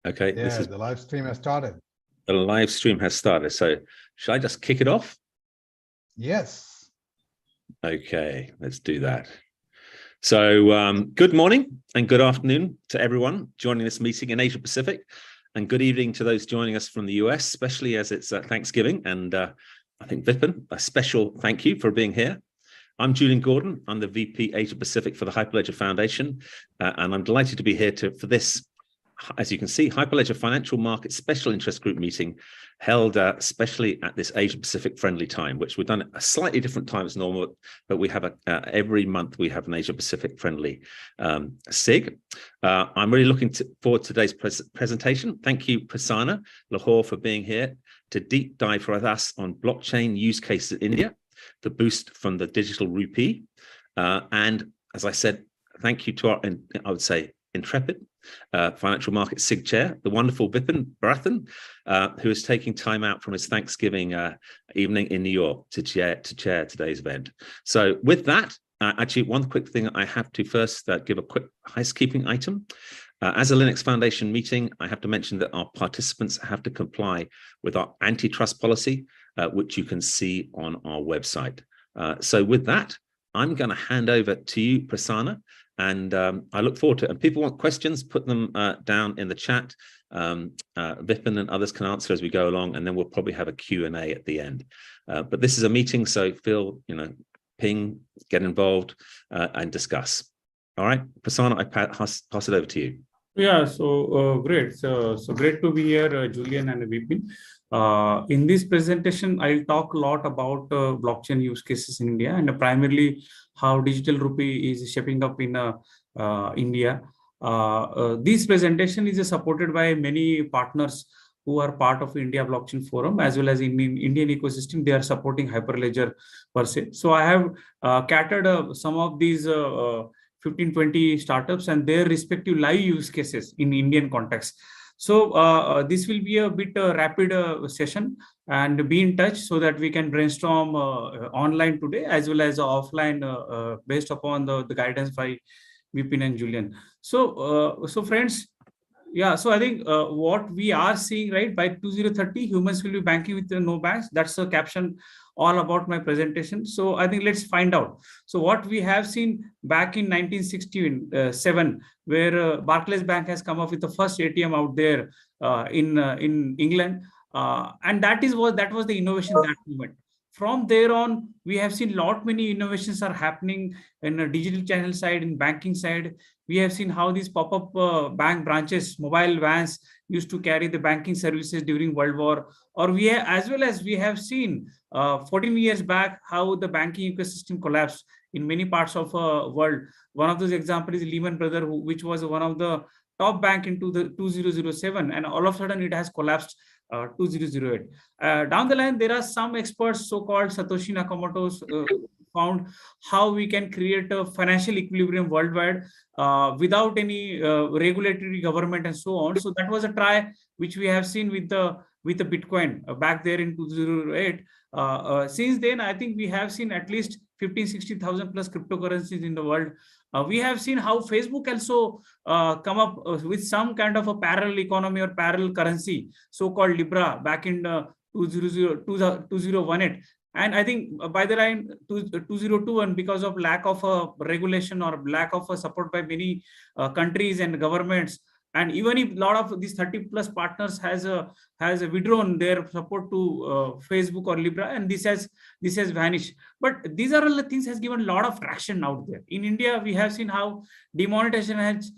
Okay, Yeah, the live stream has started. The live stream has started. So should I just kick it off? Yes. Okay, let's do that. So good morning and good afternoon to everyone joining this meeting in Asia Pacific, and good evening to those joining us from the US, especially as it's Thanksgiving. And I think Vipin, a special thank you for being here. I'm Julian Gordon. I'm the VP Asia Pacific for the Hyperledger Foundation, and I'm delighted to be here for this, as you can see, Hyperledger Financial Market Special Interest Group meeting held especially at this Asia Pacific friendly time, which we've done at a slightly different time as normal, but we have every month we have an Asia Pacific friendly SIG. I'm really looking forward to today's presentation. Thank you, Prasanna Lohar, for being here to deep dive with us on blockchain use cases in India, the boost from the Digital Rupee. And as I said, thank you to our, I would say, intrepid financial market SIG chair, the wonderful Vipin Bharathan, who is taking time out from his Thanksgiving evening in New York to chair today's event. So with that, actually, one quick thing I have to first give a quick housekeeping item. As a Linux Foundation meeting, I have to mention that our participants have to comply with our antitrust policy, which you can see on our website. So with that, I'm going to hand over to you, Prasanna, and I look forward to it. And people want questions, put them down in the chat. Vipin and others can answer as we go along, and then we'll probably have a Q&A at the end. But this is a meeting, so feel, ping, get involved, and discuss. All right, Prasanna, I pass it over to you. Yeah, so great. So great to be here, Julian and Vipin. In this presentation, I'll talk a lot about blockchain use cases in India, and primarily how Digital Rupee is shaping up in India. This presentation is supported by many partners who are part of India Blockchain Forum, as well as in Indian ecosystem. They are supporting Hyperledger per se. So I have catered some of these 15-20 startups and their respective live use cases in Indian context. So this will be a bit rapid session, and be in touch so that we can brainstorm online today as well as offline based upon the guidance by Vipin and Julian. So friends, yeah, so I think what we are seeing, right, by 2030, humans will be banking with no banks. That's the caption all about my presentation. So I think let's find out. So what we have seen back in 1967, where Barclays Bank has come up with the first ATM out there in England, and that was the innovation that moment. From there on, we have seen many innovations are happening in a digital channel side, in banking side. We have seen how these pop-up bank branches, mobile vans used to carry the banking services during World War, or as well as we have seen 14 years back how the banking ecosystem collapsed in many parts of the world. One of those examples is Lehman Brothers, which was one of the top bank into the 2007, and all of a sudden it has collapsed 2008. Down the line, there are some experts, so-called Satoshi Nakamoto's, found how we can create a financial equilibrium worldwide without any regulatory government and so on. So that was a try which we have seen with the Bitcoin back there in 2008. Since then, I think we have seen at least 50,000-60,000 plus cryptocurrencies in the world. We have seen how Facebook also come up with some kind of a parallel economy or parallel currency, so-called Libra, back in 2018. And I think by the line 2021, because of lack of regulation or lack of support by many countries and governments, and even if a lot of these 30 plus partners has withdrawn their support to Facebook or Libra, and this has vanished. But these are all the things has given a lot of traction out there. In India, we have seen how demonetization has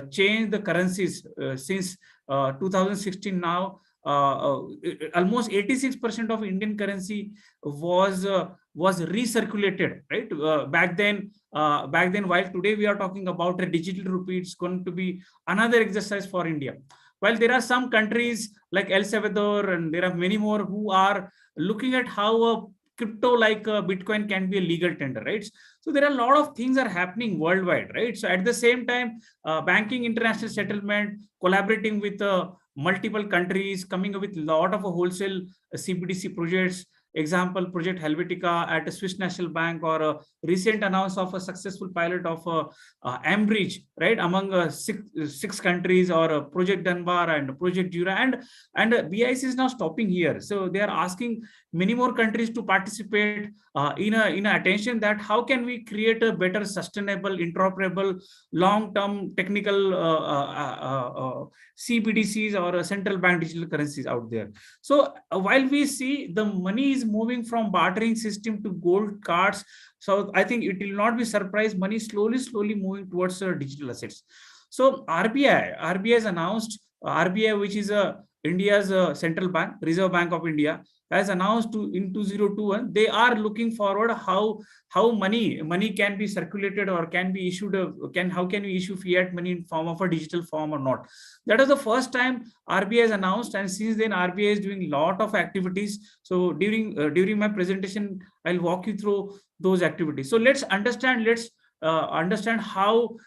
changed the currencies since 2016 now. Almost 86% of Indian currency was recirculated, right? Back then, while today we are talking about a digital rupee, it's going to be another exercise for India. While there are some countries like El Salvador, and there are many more who are looking at how a crypto like Bitcoin can be a legal tender, right? So there are a lot of things are happening worldwide, right? So at the same time, banking international settlement, collaborating with multiple countries, coming up with a lot of wholesale CBDC projects, example, Project Helvetica at a Swiss National Bank, or a recent announce of a successful pilot of Ambridge, right, among six countries, or Project Dunbar and Project Jura, and BIC is now stopping here. So they are asking many more countries to participate in a attention that how can we create a better, sustainable, interoperable, long-term technical CBDCs or central bank digital currencies out there. So while we see the money is moving from bartering system to gold cards, so I think it will not be surprised money slowly moving towards digital assets. So RBI has announced, RBI, which is India's central bank, Reserve Bank of India, has announced in 2021 they are looking forward how money can be circulated or can be issued, how can we issue fiat money in form of a digital form or not. That is the first time RBI has announced, and since then RBI is doing a lot of activities. So during my presentation I'll walk you through those activities. So let's understand how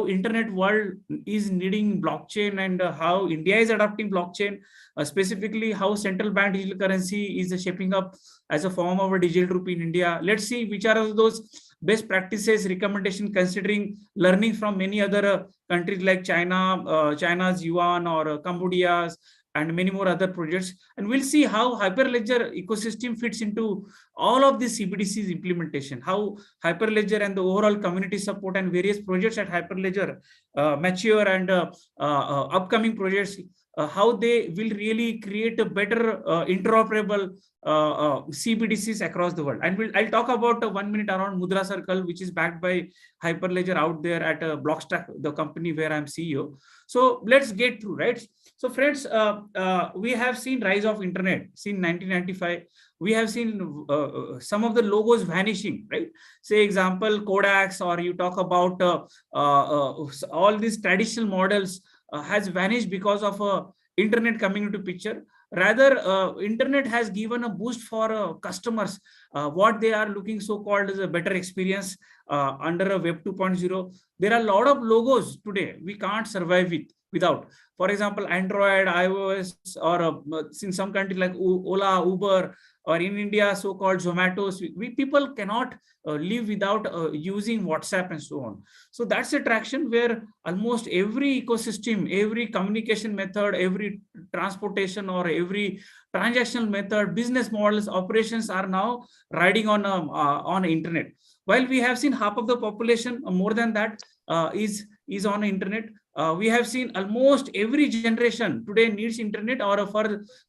internet world is needing blockchain, and how India is adopting blockchain, specifically how central bank digital currency is shaping up as a form of a digital rupee in India. Let's see which are those best practices, recommendation, considering learning from many other countries like China, China's yuan, or Cambodia's, and many more other projects. And we'll see how Hyperledger ecosystem fits into all of this CBDC's implementation, how Hyperledger and the overall community support and various projects at Hyperledger mature, and upcoming projects, how they will really create a better interoperable CBDCs across the world. And I'll talk about 1 minute around Mudra Circle, which is backed by Hyperledger out there at Blockstack, the company where I'm CEO. So let's get through, right? So friends, we have seen rise of internet since 1995. We have seen some of the logos vanishing, right? Say example, Kodaks, or you talk about all these traditional models has vanished because of internet coming into picture. Rather, internet has given a boost for customers. What they are looking so-called as a better experience under a Web 2.0. There are a lot of logos today we can't survive without. For example, Android, iOS, or in some countries like Ola, Uber, or in India, so-called Zomatos, people cannot live without using WhatsApp and so on. So that's a traction where almost every ecosystem, every communication method, every transportation, or every transactional method, business models, operations are now riding on internet. While we have seen half of the population, more than that, is on internet. We have seen almost every generation today needs internet, or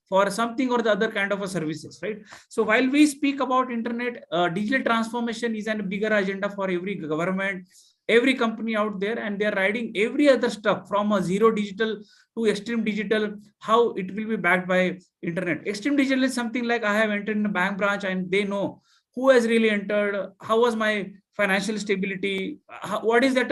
for something or the other kind of a services, right? So while we speak about internet, digital transformation is a bigger agenda for every government, every company out there, and they're riding every other stuff from a zero digital to extreme digital, how it will be backed by internet. Extreme digital is something like I have entered in a bank branch and they know who has really entered, how was my financial stability, what is that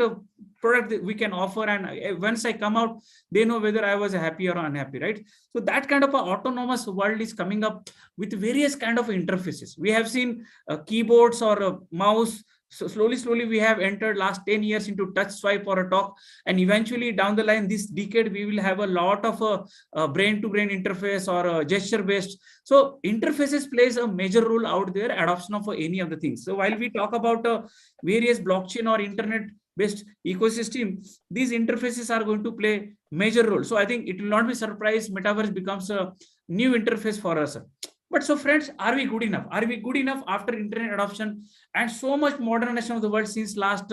product that we can offer, and once I come out, they know whether I was happy or unhappy, right? So that kind of an autonomous world is coming up with various kind of interfaces. We have seen keyboards or a mouse. So slowly we have entered last 10 years into touch, swipe, or a talk, and eventually down the line this decade we will have a lot of brain-to-brain interface or gesture-based. So interfaces plays a major role out there, adoption of any of the things. So while we talk about various blockchain or internet-based ecosystem, these interfaces are going to play major role. So I think it will not be surprised metaverse becomes a new interface for us. But so friends, are we good enough? Are we good enough after internet adoption and so much modernization of the world since last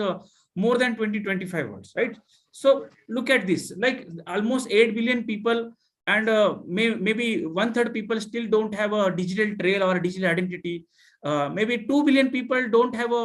more than 20-25 years, right? So look at this, like almost 8 billion people, and maybe 1/3 people still don't have a digital trail or a digital identity. Maybe 2 billion people don't have a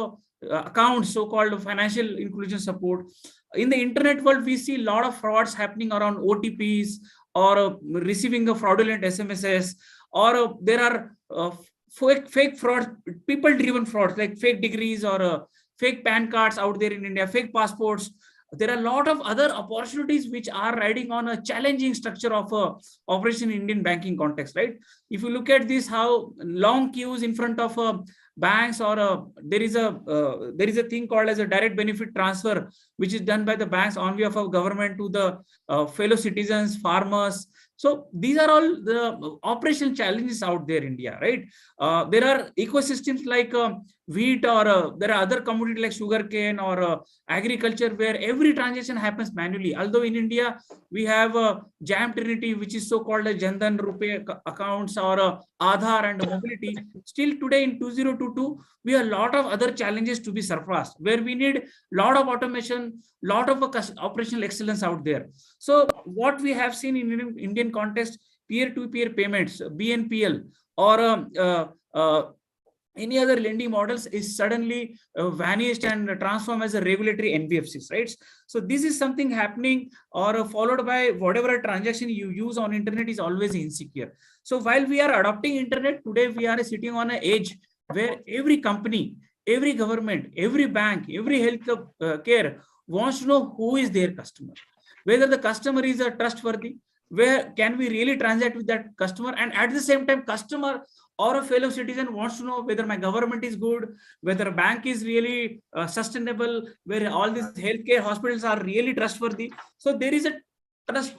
account, so-called financial inclusion support. In the internet world, we see a lot of frauds happening around OTPs, or receiving a fraudulent SMSs, or there are fake fraud, people-driven frauds like fake degrees or fake PAN cards out there in India, fake passports. There are a lot of other opportunities which are riding on a challenging structure of operation in Indian banking context, right? If you look at this, how long queues in front of banks, or there is a thing called as a direct benefit transfer, which is done by the banks on behalf of government to the fellow citizens, farmers. So these are all the operational challenges out there in India, right? There are ecosystems like wheat, or there are other commodities like sugarcane or agriculture, where every transaction happens manually. Although in India, we have Jam Trinity, which is so-called Jandan Rupee accounts, or Aadhaar and mobility. Still today in 2022, we have a lot of other challenges to be surpassed, where we need a lot of automation, lot of operational excellence out there. So what we have seen in Indian context, peer-to-peer payments, BNPL, or any other lending models is suddenly vanished and transformed as a regulatory NBFCs, right? So this is something happening, or followed by whatever transaction you use on internet is always insecure. So while we are adopting internet today, we are sitting on an edge where every company, every government, every bank, every health care wants to know who is their customer, whether the customer is a trustworthy, where can we really transact with that customer, and at the same time customer or a fellow citizen wants to know whether my government is good, whether a bank is really sustainable, where all these healthcare hospitals are really trustworthy. So there is a trust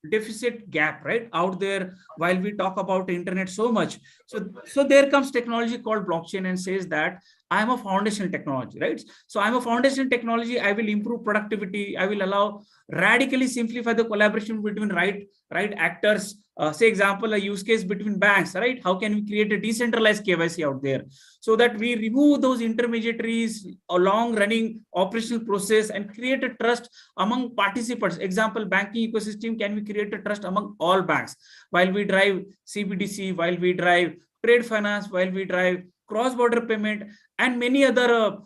deficit gap, right, out there while we talk about internet so much. So there comes technology called blockchain and says that I'm a foundational technology, right? So I'm a foundational technology. I will improve productivity. I will allow radically simplify the collaboration between right actors. Say example, a use case between banks, right? How can we create a decentralized KYC out there so that we remove those intermediaries, a long running operational process, and create a trust among participants? Example, banking ecosystem, can we create a trust among all banks while we drive CBDC, while we drive trade finance, while we drive cross-border payment, and many other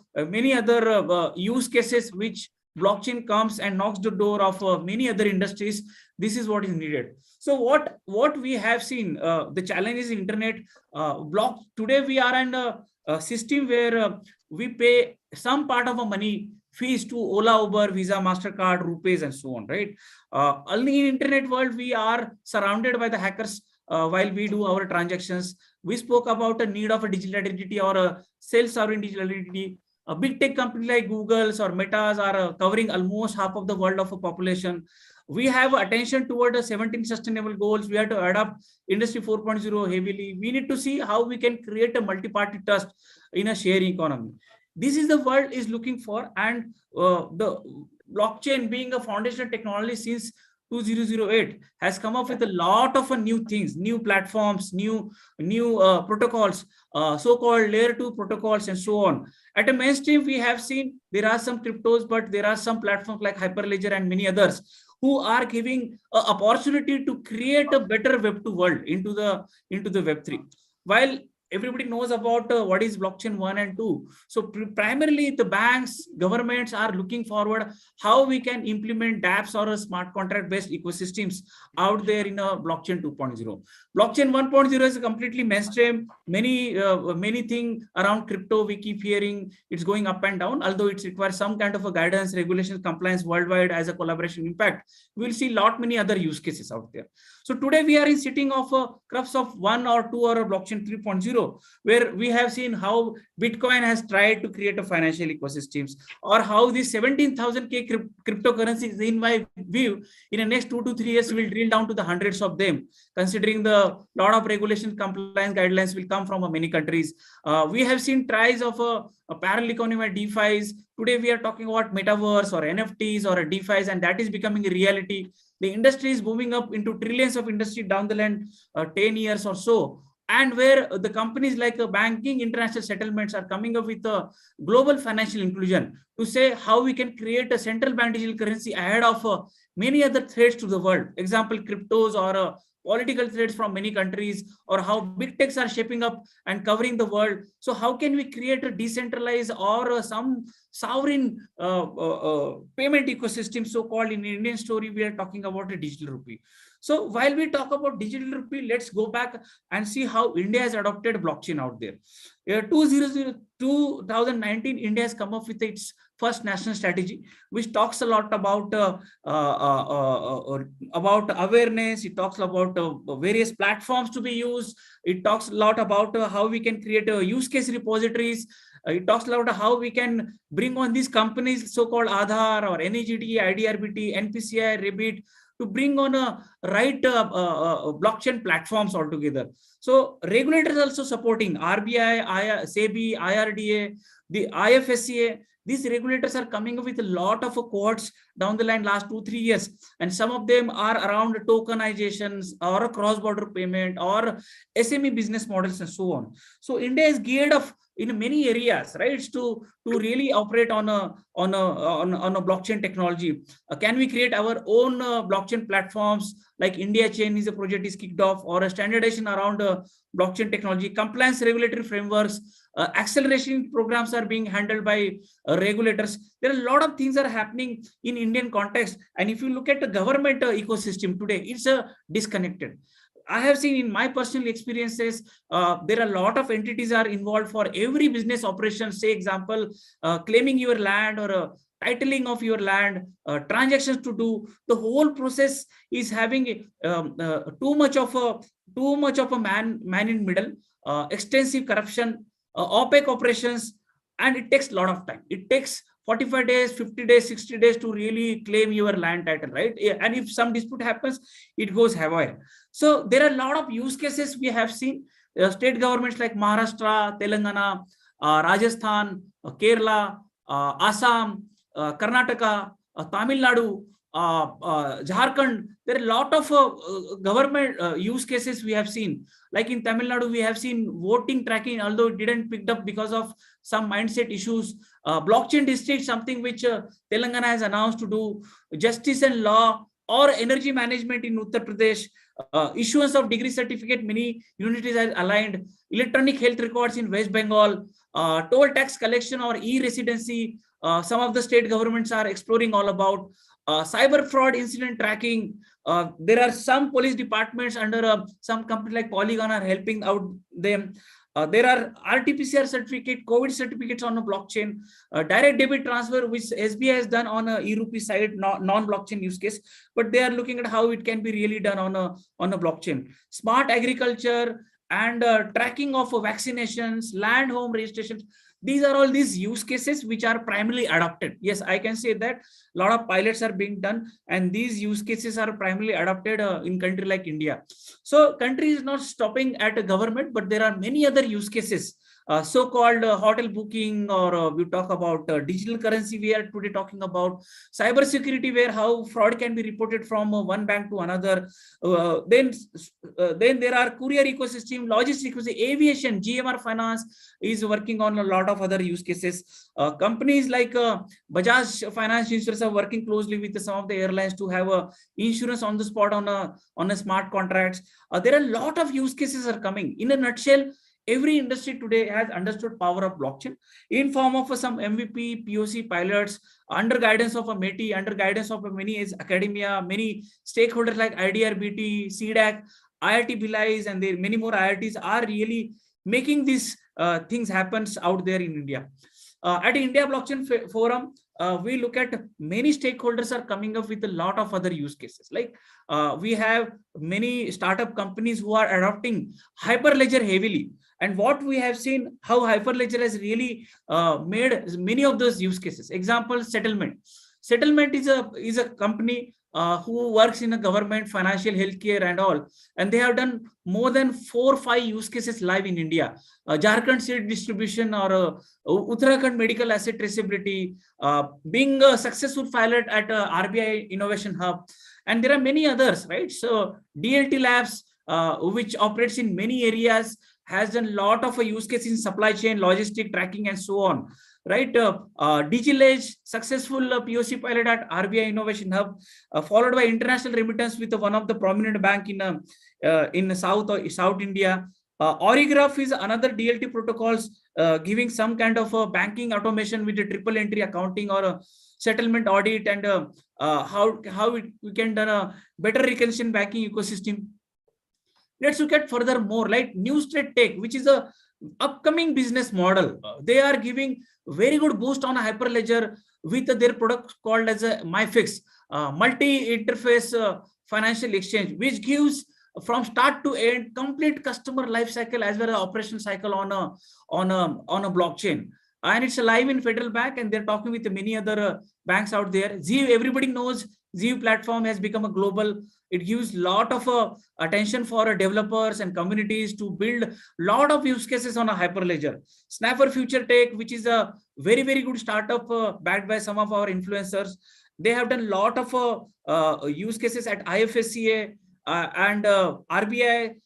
use cases which blockchain comes and knocks the door of many other industries. This is what is needed. So what we have seen, the challenges in internet block today, we are in a system where we pay some part of our money fees to Ola, Uber, Visa, MasterCard, Rupees, and so on, right? Only in internet world, we are surrounded by the hackers while we do our transactions. We spoke about a need of a digital identity or a self-sovereign digital identity. A big tech company like Google's or Meta's are covering almost half of the world of a population. We have attention toward the 17 sustainable goals. We have to adopt industry 4.0 heavily. We need to see how we can create a multi-party trust in a sharing economy. This is the world is looking for, and the blockchain being a foundational technology since 2008 has come up with a lot of new things, new platforms, new protocols, so-called layer 2 protocols, and so on. At a mainstream, we have seen there are some cryptos, but there are some platforms like Hyperledger and many others who are giving an opportunity to create a better Web 2 world into the Web 3. While everybody knows about what is blockchain 1 and 2. So primarily the banks, governments are looking forward how we can implement dApps or a smart contract based ecosystems out there in a blockchain 2.0. Blockchain 1.0 is completely mainstream. Many things around crypto we keep hearing it's going up and down, although it requires some kind of a guidance, regulation, compliance worldwide as a collaboration impact. We'll see many other use cases out there. So today we are in sitting of a crux of 1 or 2 or a blockchain 3.0, where we have seen how Bitcoin has tried to create a financial ecosystems, or how these 17,000 cryptocurrencies, in my view, in the next 2 to 3 years, will drill down to the hundreds of them, considering the lot of regulation compliance guidelines will come from many countries. We have seen tries of a parallel economy, DeFi's. Today we are talking about metaverse or NFTs or DeFi's, and that is becoming a reality. The industry is moving up into trillions of industry down the line, 10 years or so. And where the companies like banking, international settlements are coming up with a global financial inclusion to say how we can create a central bank digital currency ahead of many other threats to the world. Example, cryptos or political threats from many countries, or how big techs are shaping up and covering the world. So how can we create a decentralized or some sovereign payment ecosystem, so-called? In Indian story, we are talking about a digital rupee. So while we talk about digital rupee, let's go back and see how India has adopted blockchain out there. 2019, India has come up with its first national strategy, which talks a lot about awareness. It talks about various platforms to be used. It talks a lot about how we can create use case repositories. It talks about how we can bring on these companies, so-called Aadhaar or NEGT, IDRBT, NPCI, Rebit, to bring on a right blockchain platforms altogether. So regulators also supporting RBI, SEBI, IRDA, the IFSCA. These regulators are coming up with a lot of cohorts down the line last 2-3 years, and some of them are around tokenizations or a cross-border payment or SME business models and so on. So India is geared up in many areas, right, to really operate on a blockchain technology. Can we create our own blockchain platforms like India Chain is a project is kicked off, or a standardization around blockchain technology, compliance regulatory frameworks, acceleration programs are being handled by regulators. There are a lot of things are happening in Indian context, and if you look at the government ecosystem today, it's disconnected. I have seen in my personal experiences, there are a lot of entities are involved for every business operation. Say example, claiming your land or titling of your land, transactions to do. The whole process is having too much of a man in middle, extensive corruption, opaque operations, and it takes a lot of time. It takes 45 days, 50 days, 60 days to really claim your land title, right? And if some dispute happens, it goes haywire. So there are a lot of use cases we have seen. State governments like Maharashtra, Telangana, Rajasthan, Kerala, Assam, Karnataka, Tamil Nadu, Jharkhand. There are a lot of government use cases we have seen. Like in Tamil Nadu, we have seen voting tracking, although it didn't picked up because of some mindset issues. Blockchain district, something which Telangana has announced to do. Justice and law or energy management in Uttar Pradesh. Issuance of degree certificate, many universities are aligned. Electronic health records in West Bengal. Toll tax collection or e-residency. Some of the state governments are exploring all about. Cyber fraud incident tracking. There are some police departments under some company like Polygon are helping out them. There are RT-PCR certificate, COVID certificates on a blockchain, direct debit transfer, which SBI has done on a e-rupee side, non-blockchain use case, but they are looking at how it can be really done on a blockchain. Smart agriculture and tracking of vaccinations, land home registrations. These are all these use cases which are primarily adopted. Yes, I can say that a lot of pilots are being done, and these use cases are primarily adopted in country like India. So country is not stopping at a government, but there are many other use cases. So-called hotel booking, or we talk about digital currency. We are today talking about cyber security, where how fraud can be reported from one bank to another. Then there are courier ecosystem, logistics, aviation, GMR Finance is working on a lot of other use cases. Companies like Bajaj Finance Insurance are working closely with some of the airlines to have insurance on the spot on a smart contracts. There are a lot of use cases are coming. In a nutshell, every industry today has understood power of blockchain in form of some MVP, POC pilots, under guidance of a METI, under guidance of many academia, many stakeholders like IDRBT, CDAC, IIT Bhilai, and there many more IITs are really making these things happen out there in India. At India Blockchain Forum, we look at many stakeholders are coming up with a lot of other use cases. Like we have many startup companies who are adopting Hyperledger heavily. And what we have seen, how Hyperledger has really made many of those use cases. Example, settlement. Settlement is a company who works in a government, financial, healthcare, and all, and they have done more than 4 or 5 use cases live in India. Jharkhand seed distribution, or Uttarakhand medical asset traceability, being a successful pilot at RBI Innovation Hub, and there are many others, right? So DLT Labs, which operates in many areas, has done a lot of use cases in supply chain, logistic tracking, and so on. Right, DigiLedge, successful POC pilot at RBI Innovation Hub, followed by international remittance with one of the prominent bank in South India. Origraph is another DLT protocols giving some kind of banking automation with a triple entry accounting or a settlement audit, and how we can done a better reconciliation banking ecosystem. Let's look at further more like New State Tech, which is a upcoming business model. They are giving very good boost on a Hyperledger with their product called as a MyFix, multi-interface financial exchange, which gives from start to end complete customer life cycle as well as operation cycle on a blockchain. And it's live in Federal Bank, and they're talking with many other banks out there. Everybody knows Zeus platform has become a global. It gives lot of attention for developers and communities to build lot of use cases on a Hyperledger. Snapper Future Tech, which is a very, very good startup backed by some of our influencers. They have done lot of use cases at IFSCA and RBI,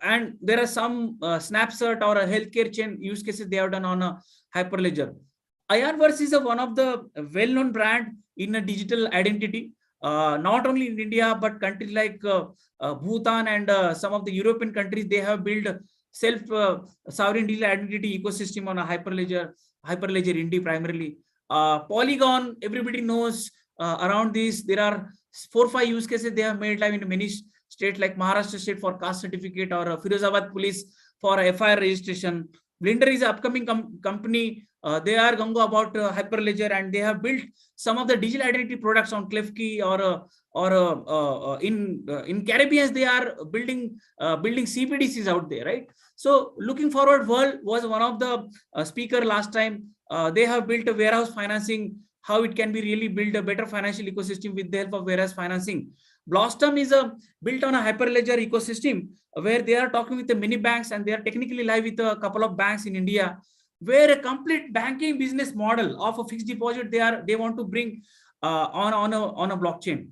and there are some Snapcert or a healthcare chain use cases they have done on a Hyperledger. Ironverse is one of the well-known brand in a digital identity, not only in India, but countries like Bhutan and some of the European countries, they have built self-sovereign digital identity ecosystem on a Hyperledger Indy primarily. Polygon, everybody knows around this. There are 4 or 5 use cases they have made live in many states like Maharashtra state for caste certificate or Firozabad police for FIR registration. Blender is an upcoming company. They are going to go about Hyperledger, and they have built some of the digital identity products on Klefki or in Caribbean. They are building CBDCs out there, right? So looking forward, World was one of the speaker last time. They have built a warehouse financing, how it can be really build a better financial ecosystem with the help of warehouse financing. Blossom is built on a Hyperledger ecosystem where they are talking with the many banks, and they are technically live with a couple of banks in India, where a complete banking business model of a fixed deposit they want to bring on a blockchain.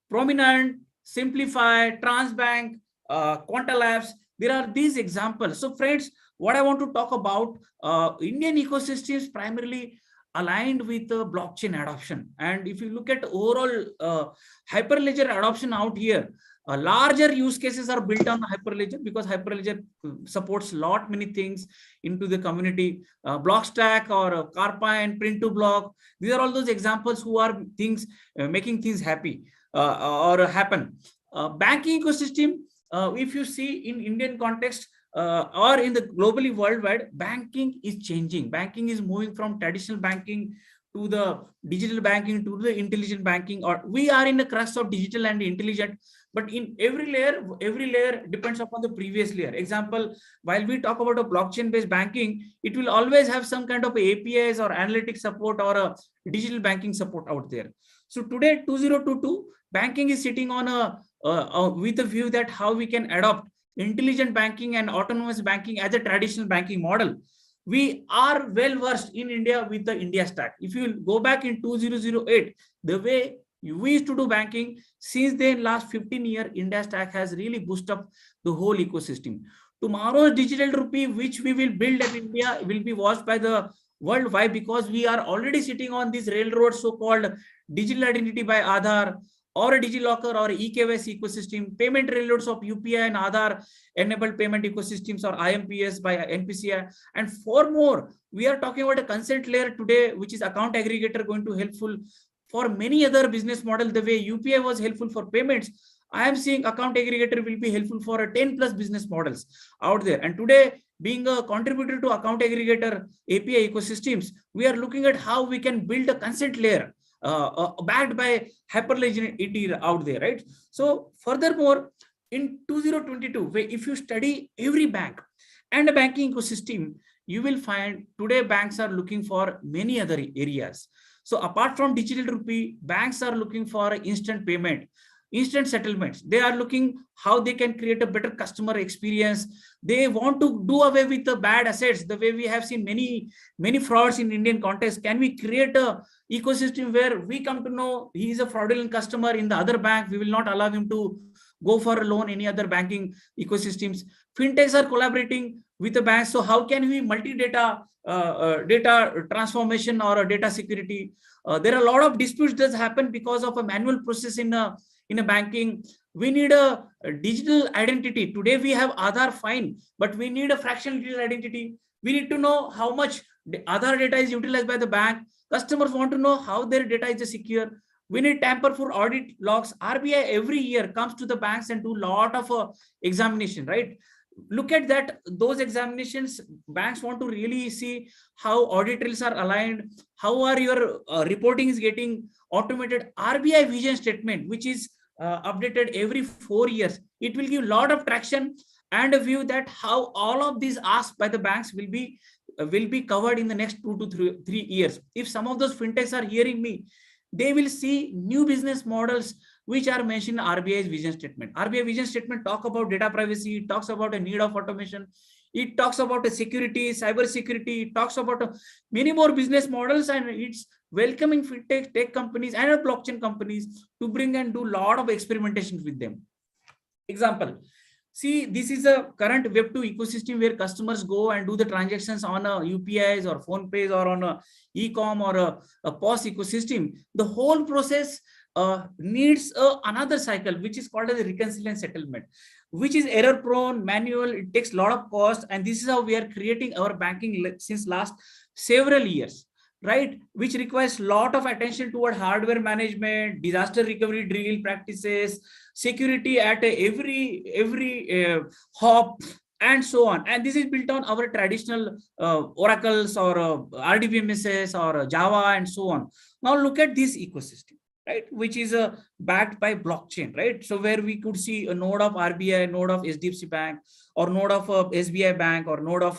Prominent, Simplify, Transbank, Quanta Labs, there are these examples. So friends, what I want to talk about, Indian ecosystems primarily aligned with the blockchain adoption. And if you look at overall Hyperledger adoption out here, larger use cases are built on Hyperledger because Hyperledger supports many things into the community. Blockstack or Carpine, Print to Block, these are all those examples who are things making things happy or happen. Banking ecosystem, if you see in Indian context, or in the globally worldwide, banking is changing. Banking is moving from traditional banking to the digital banking to the intelligent banking, or we are in the crux of digital and intelligent, but in every layer depends upon the previous layer. Example, while we talk about a blockchain based banking, it will always have some kind of APIs or analytic support or a digital banking support out there. So today 2022 banking is sitting on with a view that how we can adopt intelligent banking and autonomous banking as a traditional banking model. We are well versed in India with the India stack. If you go back in 2008, the way we used to do banking, since then last 15 years, India stack has really boosted up the whole ecosystem. Tomorrow's digital rupee, which we will build at India, will be watched by the worldwide because we are already sitting on this railroad so-called digital identity by Aadhaar, or a DigiLocker or eKYC ecosystem, payment railroads of UPI and Aadhaar enabled payment ecosystems or IMPS by NPCI. And 4 more, we are talking about a consent layer today, which is account aggregator going to helpful for many other business models. The way UPI was helpful for payments, I am seeing account aggregator will be helpful for a 10+ business models out there. And today, being a contributor to account aggregator API ecosystems, we are looking at how we can build a consent layer backed by Hyperledger out there, right? So furthermore, in 2022, if you study every bank and a banking ecosystem, you will find today banks are looking for many other areas. So apart from digital rupee, banks are looking for instant payment, instant settlements. They are looking how they can create a better customer experience. They want to do away with the bad assets. The way we have seen many frauds in Indian context, can we create a ecosystem where we come to know he is a fraudulent customer in the other bank, we will not allow him to go for a loan, any other banking ecosystems. Fintechs are collaborating with the banks. So how can we multi-data data transformation or data security? There are a lot of disputes that happen because of a manual process in a banking. We need a digital identity. Today we have Aadhaar, fine, but we need a fractional digital identity. We need to know how much Aadhaar data is utilized by the bank. Customers want to know how their data is secure. We need tamper-proof audit logs. RBI every year comes to the banks and do a lot of examination, right? Look at that, those examinations, banks want to really see how audit trails are aligned, how are your reporting is getting automated. RBI vision statement, which is updated every 4 years. It will give a lot of traction and a view that how all of these asked by the banks will be covered in the next 2 to 3 years. If some of those fintechs are hearing me, they will see new business models which are mentioned in RBI's vision statement. RBI vision statement talk about data privacy, it talks about a need of automation, it talks about a security, cyber security, it talks about many more business models, and it's welcoming fintech, tech companies and blockchain companies to bring and do a lot of experimentation with them. Example, see, this is a current Web2 ecosystem where customers go and do the transactions on a UPIs or phone pays or on a e-com or a POS ecosystem. The whole process needs another cycle, which is called as a reconciliation settlement, which is error prone, manual, it takes a lot of cost, and this is how we are creating our banking since last several years, right? Which requires a lot of attention toward hardware management, disaster recovery drill practices, security at every hop, and so on. And this is built on our traditional oracles or RDBMSs or Java and so on. Now look at this ecosystem, right, which is backed by blockchain, right? So where we could see a node of RBI, node of HDFC Bank, or node of SBI Bank, or node of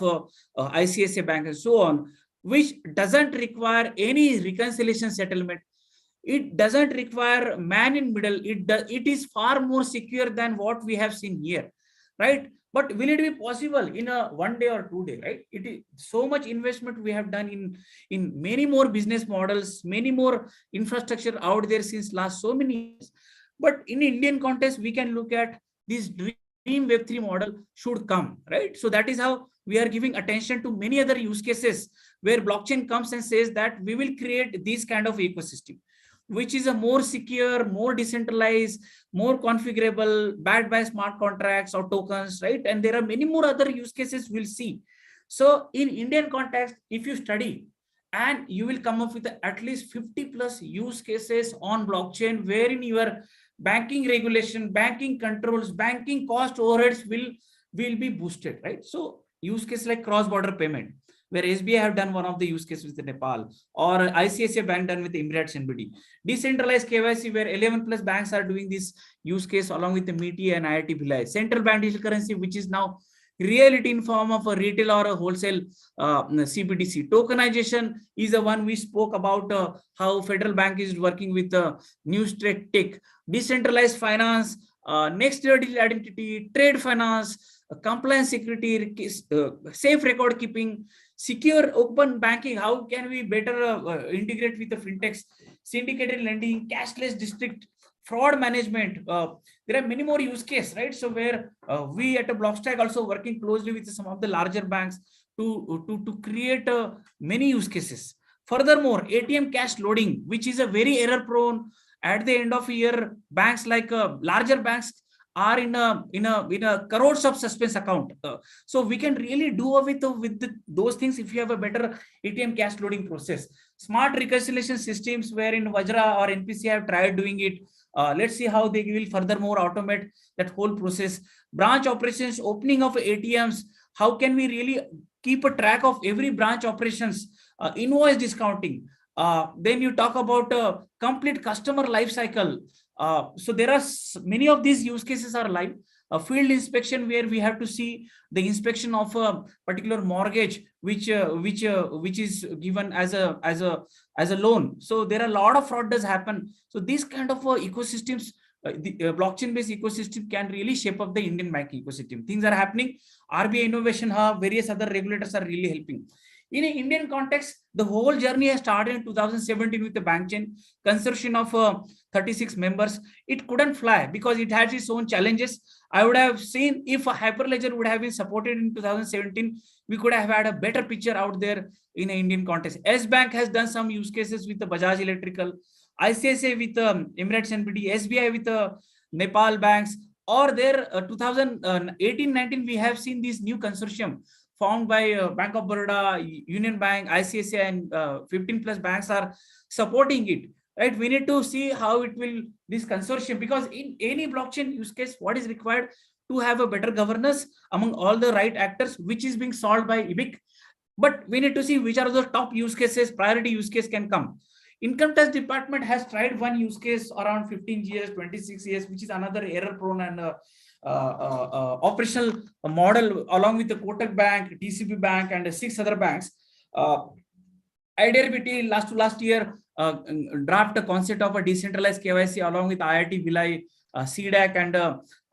ICICI Bank, and so on, which doesn't require any reconciliation settlement. It doesn't require man in middle. It is far more secure than what we have seen here, right? But will it be possible in a 1 day or 2 day, right? It is so much investment we have done in many more business models, many more infrastructure out there since last so many years. But in Indian context, we can look at this dream Web3 model should come, right? So that is how we are giving attention to many other use cases where blockchain comes and says that we will create this kind of ecosystem, which is a more secure, more decentralized, more configurable, backed by smart contracts or tokens, right? And there are many more other use cases we'll see. So in Indian context, if you study, and you will come up with at least 50 plus use cases on blockchain, wherein your banking regulation, banking controls, banking cost overheads will be boosted, right? So use case like cross-border payment, where SBI have done one of the use cases with Nepal, or ICICI Bank done with the Emirates NBD. Decentralized KYC, where 11 plus banks are doing this use case along with the MITI and IIT Bhilai. Central bank digital currency, which is now reality in form of a retail or a wholesale CBDC. Tokenization is the one we spoke about, how Federal Bank is working with News Tech. Decentralized finance, next year digital identity, trade finance, compliance security, safe record keeping, secure open banking. How can we better integrate with the fintechs, syndicated lending, cashless district, fraud management? There are many more use cases, right? So where we at a Blockstack also working closely with some of the larger banks to create many use cases. Furthermore, ATM cash loading, which is a very error prone. At the end of year, banks like larger banks are in a crores of suspense account. So we can really do with those things if you have a better ATM cash loading process. Smart reconciliation systems, wherein Vajra or NPC have tried doing it. Let's see how they will furthermore automate that whole process. Branch operations, opening of ATMs. How can we really keep a track of every branch operations? Invoice discounting. Then you talk about complete customer life cycle. So there are many of these use cases are live. A field inspection, where we have to see the inspection of a particular mortgage, which is given as a loan. So there are a lot of fraud does happen. So these kind of ecosystems, the blockchain based ecosystem can really shape up the Indian banking ecosystem. Things are happening. RBI Innovation Hub, various other regulators are really helping. In an Indian context, the whole journey has started in 2017 with the bank chain consortium of 36 members. It couldn't fly because it has its own challenges. I would have seen if a Hyperledger would have been supported in 2017, we could have had a better picture out there in an Indian context. S Bank has done some use cases with the Bajaj Electrical, ICICI with Emirates NBD, SBI with Nepal banks, or there 2018-19 we have seen this new consortium formed by Bank of Baroda, Union Bank, ICICI, and 15 plus banks are supporting it. Right? We need to see how it will, this consortium, because in any blockchain use case, what is required to have a better governance among all the right actors, which is being solved by IBIC. But we need to see which are the top use cases, priority use case can come. Income tax department has tried one use case around 15 years, 26 years, which is another error prone and operational model along with the Kotak Bank, DCB Bank, and 6 other banks. IDRBT last year draft a concept of a decentralized KYC along with IIT Vilai, CDAC and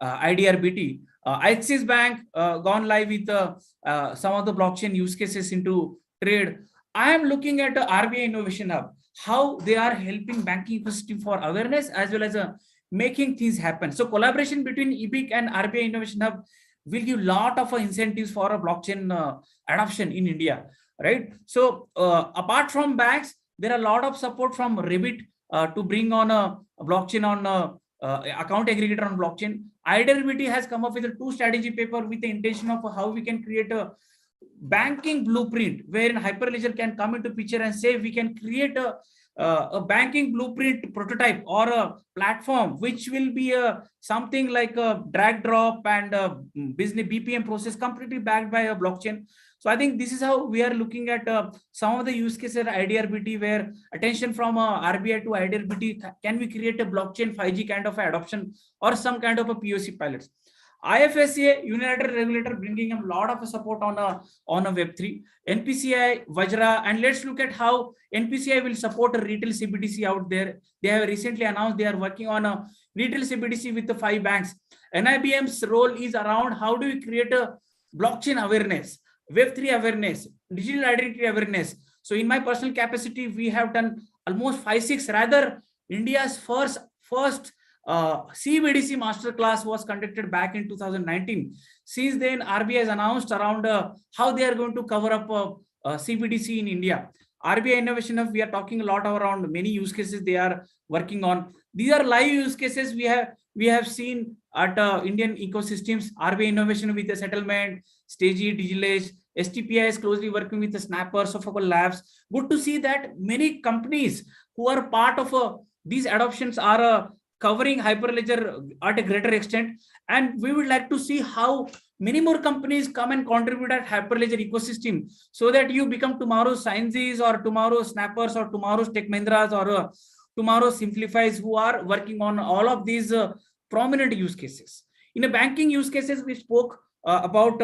IDRBT. Axis Bank gone live with some of the blockchain use cases into trade. I am looking at RBI Innovation Hub, how they are helping banking ecosystem for awareness as well as making things happen. So collaboration between EBIC and RBI Innovation Hub will give lot of incentives for a blockchain adoption in India, right? So apart from banks, there are a lot of support from Revit to bring on a blockchain on account aggregator on blockchain. IDRBT has come up with a 2 strategy paper with the intention of how we can create a banking blueprint wherein Hyperledger can come into picture and say we can create a banking blueprint prototype or a platform which will be something like a drag drop and business BPM process completely backed by a blockchain. So I think this is how we are looking at some of the use cases at IDRBT, where attention from RBI to IDRBT, can we create a blockchain 5G kind of adoption or some kind of a POC pilots. IFSCA, unilateral regulator, bringing a lot of support on a Web3. NPCI, Vajra, and let's look at how NPCI will support a retail CBDC out there. They have recently announced they are working on a retail CBDC with the 5 banks. NIBM's role is around how do we create a blockchain awareness, Web3 awareness, digital identity awareness. So in my personal capacity, we have done almost 5-6, rather India's first CBDC masterclass was conducted back in 2019. Since then, RBI has announced around how they are going to cover up CBDC in India. RBI Innovation Hub, we are talking a lot around many use cases they are working on. These are live use cases we have seen at Indian ecosystems. RBI Innovation with the settlement, Stagey, Digital Age, STPI is closely working with the Snappers of our labs. Good to see that many companies who are part of these adoptions are covering Hyperledger at a greater extent. And we would like to see how many more companies come and contribute at Hyperledger ecosystem so that you become tomorrow's Sciences or tomorrow's Snappers or tomorrow's Tech Mahindras or tomorrow's Simplifies who are working on all of these prominent use cases. In the banking use cases, we spoke about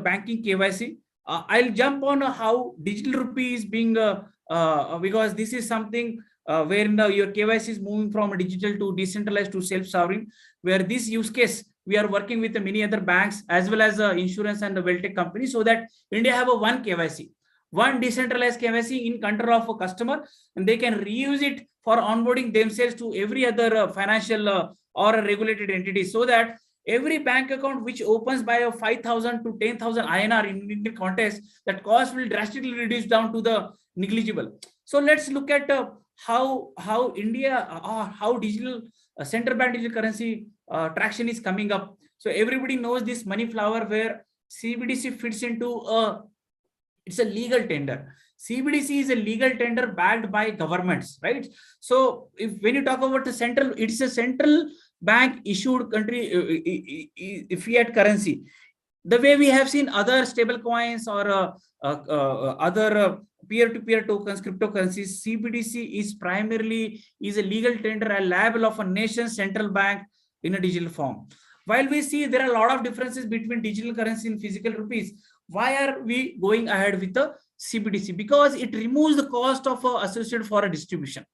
banking KYC. I'll jump on how Digital Rupee is being, because this is something where your KYC is moving from digital to decentralized to self-sovereign, where this use case, we are working with many other banks as well as insurance and the well-tech companies so that India have a one KYC, one decentralized KYC in control of a customer, and they can reuse it for onboarding themselves to every other financial or a regulated entity, so that every bank account which opens by a 5,000 to 10,000 INR in Indian context, that cost will drastically reduce down to the negligible. So let's look at how India how digital central bank digital currency traction is coming up. So everybody knows this money flower where CBDC fits into it's a legal tender. CBDC is a legal tender backed by governments, right? So when you talk about the central, it's a central bank issued country fiat currency. The way we have seen other stable coins or other peer-to-peer tokens, cryptocurrencies, CBDC is primarily a legal tender, a label of a nation's central bank in a digital form. While we see there are a lot of differences between digital currency and physical rupees, why are we going ahead with the CBDC? Because it removes the cost of associated for a distribution,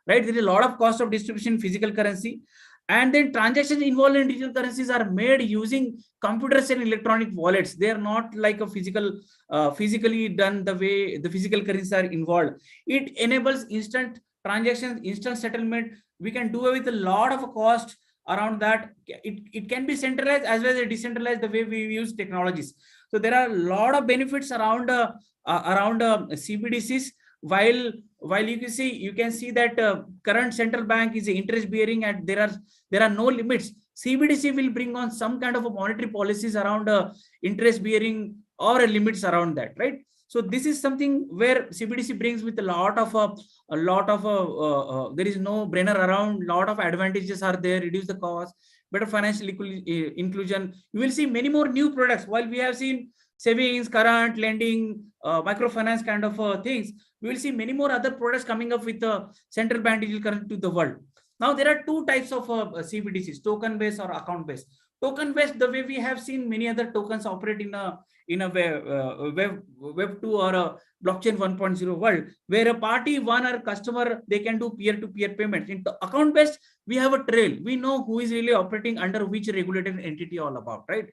right? There is a lot of cost of distribution in physical currency. And then transactions involved in digital currencies are made using computers and electronic wallets. They are not like a physically done the way the physical currencies are involved. It enables instant transactions, instant settlement. We can do it with a lot of cost around that. It can be centralized as well as decentralized the way we use technologies. So there are a lot of benefits around CBDCs. While you can see that current central bank is interest bearing and there are no limits. CBDC will bring on some kind of a monetary policies around interest bearing or limits around that, right? So this is something where CBDC brings with a lot of there is no brainer around. Lot of advantages are there. Reduce the cost, better financial inclusion. You will see many more new products. While we have seen savings, current, lending, microfinance kind of things, we will see many more other products coming up with the central bank digital currency to the world. Now there are two types of CBDCs, token based or account based. Token based, the way we have seen many other tokens operate in a web 2 or a blockchain 1.0 world, where a party, one or customer, they can do peer-to-peer payments. In account based, we have a trail. We know who is really operating under which regulated entity all about, right?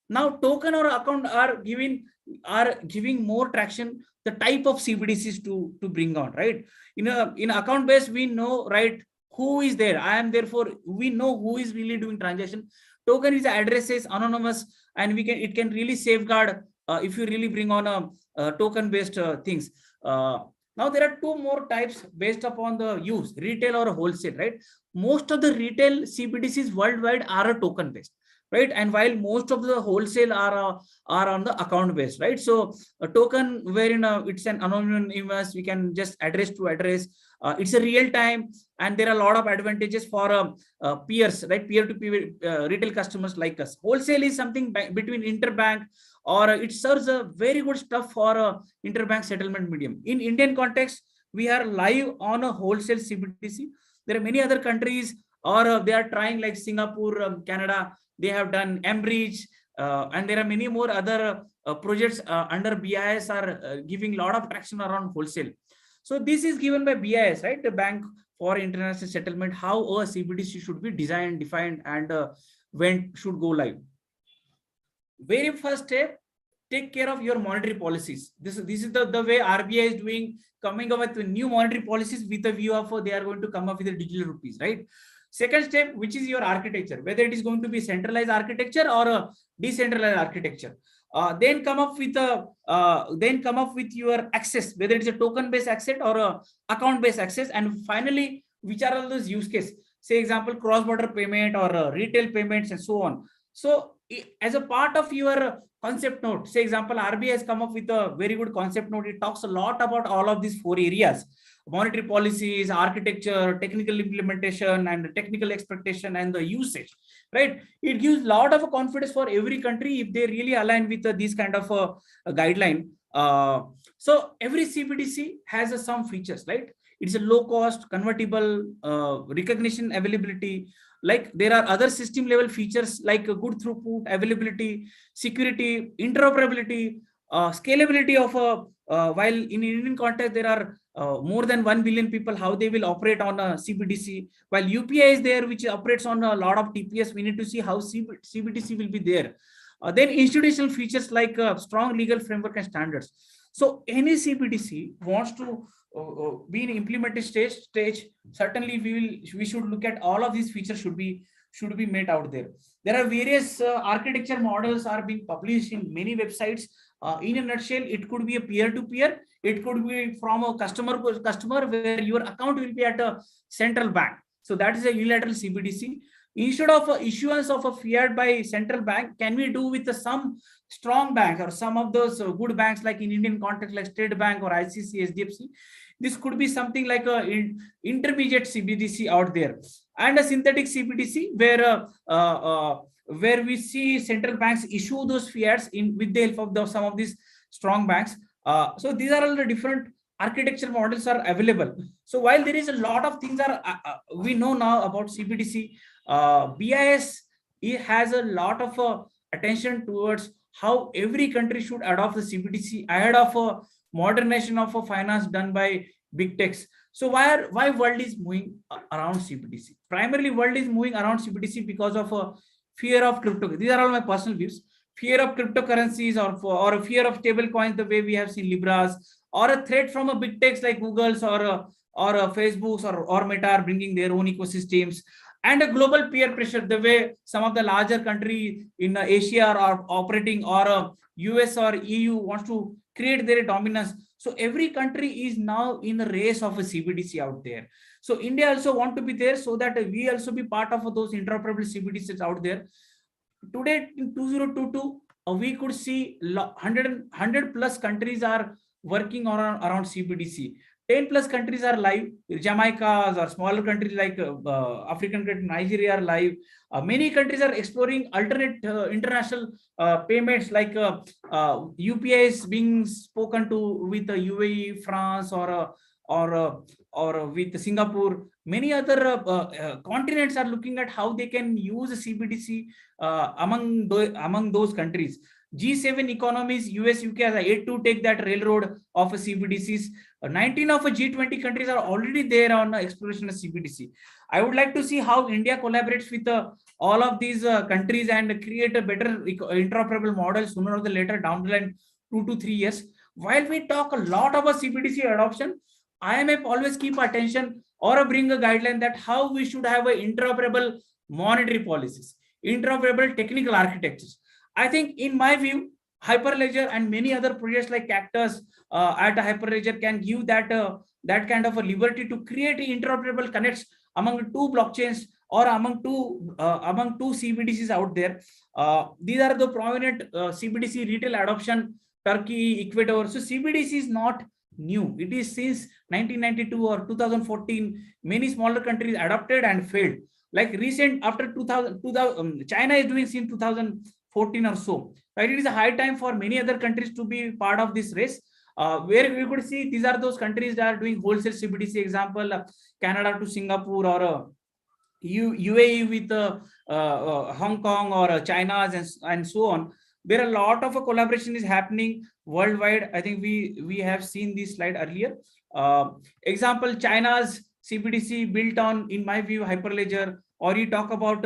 Now token or account are giving more traction, the type of CBDCs to bring on, right? In account based, we know, right, who is there. I am therefore, we know who is really doing transaction. Token is addresses, anonymous, and it can really safeguard if you really bring on a token based things. Now there are two more types based upon the use, retail or wholesale, right? Most of the retail CBDCs worldwide are a token based, right? And while most of the wholesale are on the account based, right? So a token wherein it's an anonymous, we can just address to address. It's a real time, and there are a lot of advantages for peers, right? Peer-to-peer retail customers like us. Wholesale is something between interbank, or it serves a very good stuff for a interbank settlement medium. In Indian context, we are live on a wholesale CBDC. There are many other countries, or they are trying, like Singapore, Canada. They have done Mbridge, and there are many more other projects under BIS are giving a lot of traction around wholesale. So this is given by BIS, right? The Bank for International Settlement, how a CBDC should be designed, defined, and when should go live. Very first step, take care of your monetary policies. This is the way RBI is doing, coming up with new monetary policies with a view of they are going to come up with the digital rupees, right? Second step, which is your architecture, whether it is going to be centralized architecture or a decentralized architecture. Then come up with your access, whether it's a token based access or a account based access. And finally, which are all those use cases? Say example, cross border payment or retail payments and so on. So as a part of your concept note, say example, RBI has come up with a very good concept note. It talks a lot about all of these 4 areas: monetary policies, architecture, technical implementation, and technical expectation, and the usage, right? It gives a lot of confidence for every country if they really align with this kind of a guideline. So every CBDC has some features, right? It's a low cost, convertible, recognition, availability. Like there are other system level features like a good throughput, availability, security, interoperability, scalability of while in Indian context there are more than 1 billion people, how they will operate on a CBDC, while UPI is there which operates on a lot of TPS. We need to see how CBDC will be there. Then institutional features like strong legal framework and standards. So any CBDC wants to be in implementation stage, certainly we should look at all of these features should be made out there. There are various architecture models are being published in many websites. In a nutshell, it could be a peer-to-peer. It could be from a customer where your account will be at a central bank. So that is a unilateral CBDC. Instead of issuance of a fiat by central bank, can we do with some strong bank or some of those good banks like in Indian context like State Bank or ICC, SDFC? This could be something like a intermediate CBDC out there, and a synthetic CBDC where we see central banks issue those fiats with the help of some of these strong banks. So these are all the different architecture models are available. So while there is a lot of things we know now about CBDC, BIS has a lot of attention towards how every country should adopt the CBDC ahead of a modernization of a finance done by big techs. So why world is moving around CBDC? Primarily, world is moving around CBDC because of a fear of crypto. These are all my personal views. Fear of cryptocurrencies or a fear of stable coins, the way we have seen Libras, or a threat from a big techs like Google's or Facebook's or Meta are bringing their own ecosystems, and a global peer pressure, the way some of the larger countries in Asia are operating, or US or EU wants to create their dominance. So every country is now in a race of a CBDC out there. So India also want to be there so that we also be part of those interoperable CBDCs out there. Today in 2022, we could see 100 plus countries are working around CBDC. 10 plus countries are live. Jamaica or smaller countries like African country, Nigeria are live. Many countries are exploring alternate international payments like UPI is being spoken to with UAE, France, or or with Singapore. Many other continents are looking at how they can use CBDC among those countries. G7 economies, US, UK are yet to take that railroad of CBDCs. 19 of G20 countries are already there on exploration of CBDC. I would like to see how India collaborates with all of these countries and create a better interoperable model sooner or later down the line, 2 to 3 years. While we talk a lot about CBDC adoption, IMF always keep attention or bring a guideline that how we should have an interoperable monetary policies, interoperable technical architectures. I think in my view, Hyperledger and many other projects like Cactus at Hyperledger can give that that kind of a liberty to create interoperable connects among two blockchains or among two CBDCs out there. These are the prominent CBDC retail adoption: Turkey, Ecuador. So CBDC is not new. It is since 1992 or 2014. Many smaller countries adopted and failed. Like recent after 2000 China is doing since 2014 or so. Right? It is a high time for many other countries to be part of this race. Where we could see these are those countries that are doing wholesale CBDC. Example, Canada to Singapore, or UAE with Hong Kong, or China, and so on. There are a lot of collaboration is happening worldwide. I think we have seen this slide earlier. Example, China's CBDC built on, in my view, Hyperledger. Or you talk about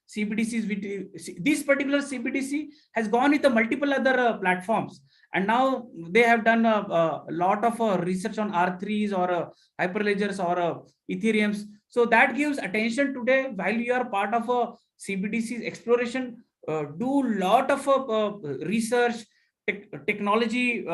CBDCs with this particular CBDC has gone with multiple other platforms, and now they have done a lot of research on R3s or Hyperledgers or Ethereums. So that gives attention today. While you are part of a CBDC's exploration, do lot of research, technology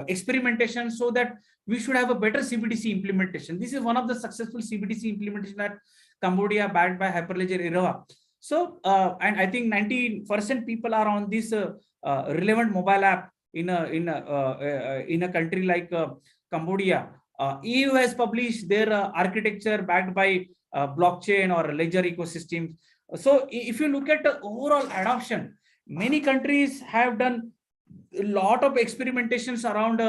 experimentation, so that we should have a better CBDC implementation. This is one of the successful CBDC implementation that Cambodia, backed by Hyperledger era. So, and I think 90% people are on this relevant mobile app in a country like Cambodia. EU has published their architecture backed by blockchain or ledger ecosystem. So, if you look at the overall adoption, many countries have done a lot of experimentations around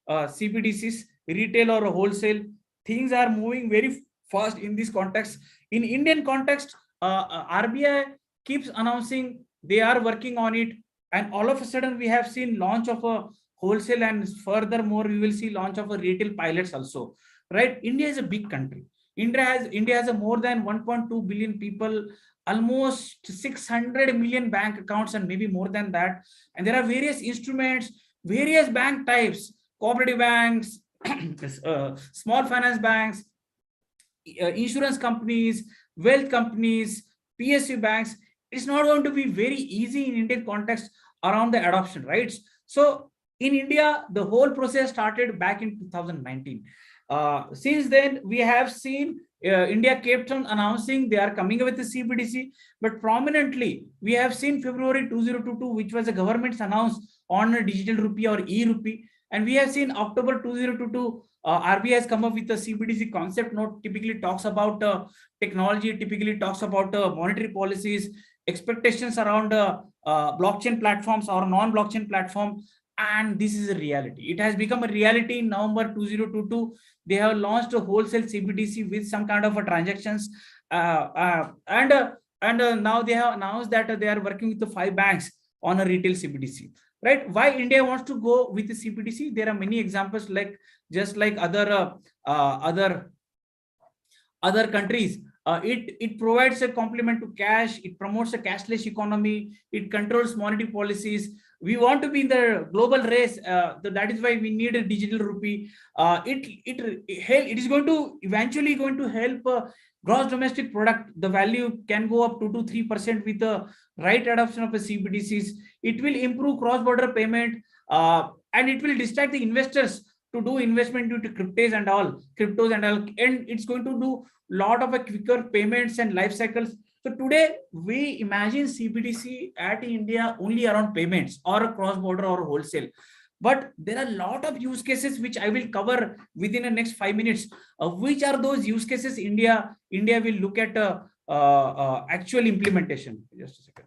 CBDCs, retail or wholesale. Things are moving very fast in this context. In Indian context, RBI keeps announcing they are working on it, and all of a sudden we have seen launch of a wholesale, and furthermore we will see launch of a retail pilots also. Right? India is a big country. India has a more than 1.2 billion people, almost 600 million bank accounts, and maybe more than that. And there are various instruments, various bank types: cooperative banks, small finance banks, insurance companies, wealth companies, PSU banks. It's not going to be very easy in Indian context around the adoption, right? So in India, the whole process started back in 2019. Since then, we have seen India kept on announcing they are coming with the CBDC, but prominently we have seen February 2022, which was the government's announced on a Digital Rupee or e-Rupee, and we have seen October 2022. RBI has come up with the CBDC concept note. Typically talks about technology, typically talks about monetary policies, expectations around blockchain platforms or non-blockchain platform, and this is a reality. It has become a reality in November 2022. They have launched a wholesale CBDC with some kind of a transactions, and now they have announced that they are working with the 5 banks on a retail CBDC. Right? Why India wants to go with the CBDC? There are many examples, like just like other countries. It provides a complement to cash. It promotes a cashless economy. It controls monetary policies. We want to be in the global race. That is why we need a digital rupee. It is going to eventually going to help gross domestic product. The value can go up 2 to 3% with the right adoption of the CBDCs. It will improve cross-border payment, and it will distract the investors to do investment due to cryptos and all, and it's going to do a lot of quicker payments and life cycles. So today we imagine CBDC at India only around payments or cross-border or wholesale. But there are a lot of use cases which I will cover within the next 5 minutes. Which are those use cases India will look at actual implementation. Just a second.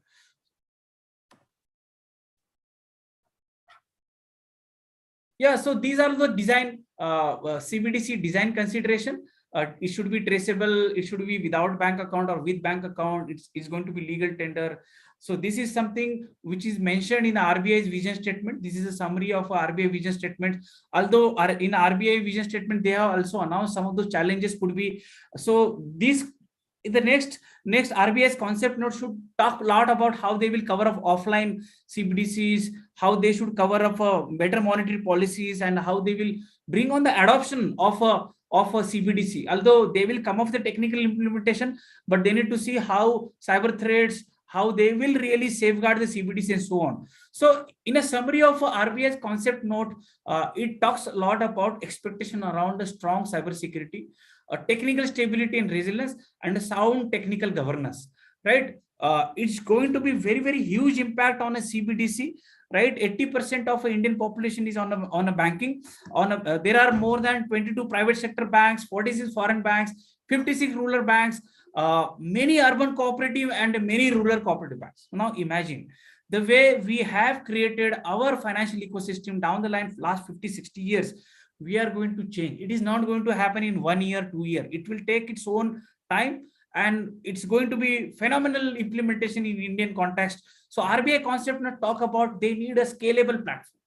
Yeah, so these are the design, CBDC design consideration. It should be traceable. It should be without bank account or with bank account. It's going to be legal tender. So this is something which is mentioned in RBI's vision statement. This is a summary of RBI vision statement. Although in RBI vision statement, they have also announced some of those challenges could be. So this, in the next RBI's concept note should talk a lot about how they will cover up offline CBDCs, how they should cover up better monetary policies, and how they will bring on the adoption of a CBDC. Although they will come up with the technical implementation, but they need to see how cyber threats, how they will really safeguard the CBDC and so on. So in a summary of RBI's concept note, it talks a lot about expectation around a strong cybersecurity, technical stability and resilience, and a sound technical governance, right? It's going to be very, very huge impact on a CBDC, right? 80% of Indian population is on a banking. There are more than 22 private sector banks, 46 foreign banks, 56 rural banks, many urban cooperative and many rural cooperative banks. Now imagine the way we have created our financial ecosystem down the line last 50-60 years. We are going to change. It is not going to happen in 1 year, 2 years. It will take its own time, and it's going to be phenomenal implementation in Indian context. So RBI concept not talk about they need a scalable platform.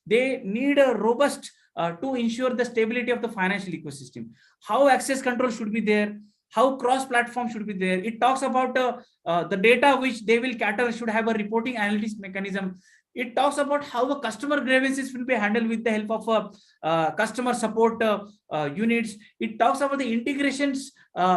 They need a robust to ensure the stability of the financial ecosystem. How access control should be there, how cross-platform should be there. It talks about the data which they will cater should have a reporting analytics mechanism. It talks about how the customer grievances will be handled with the help of customer support units. It talks about the integrations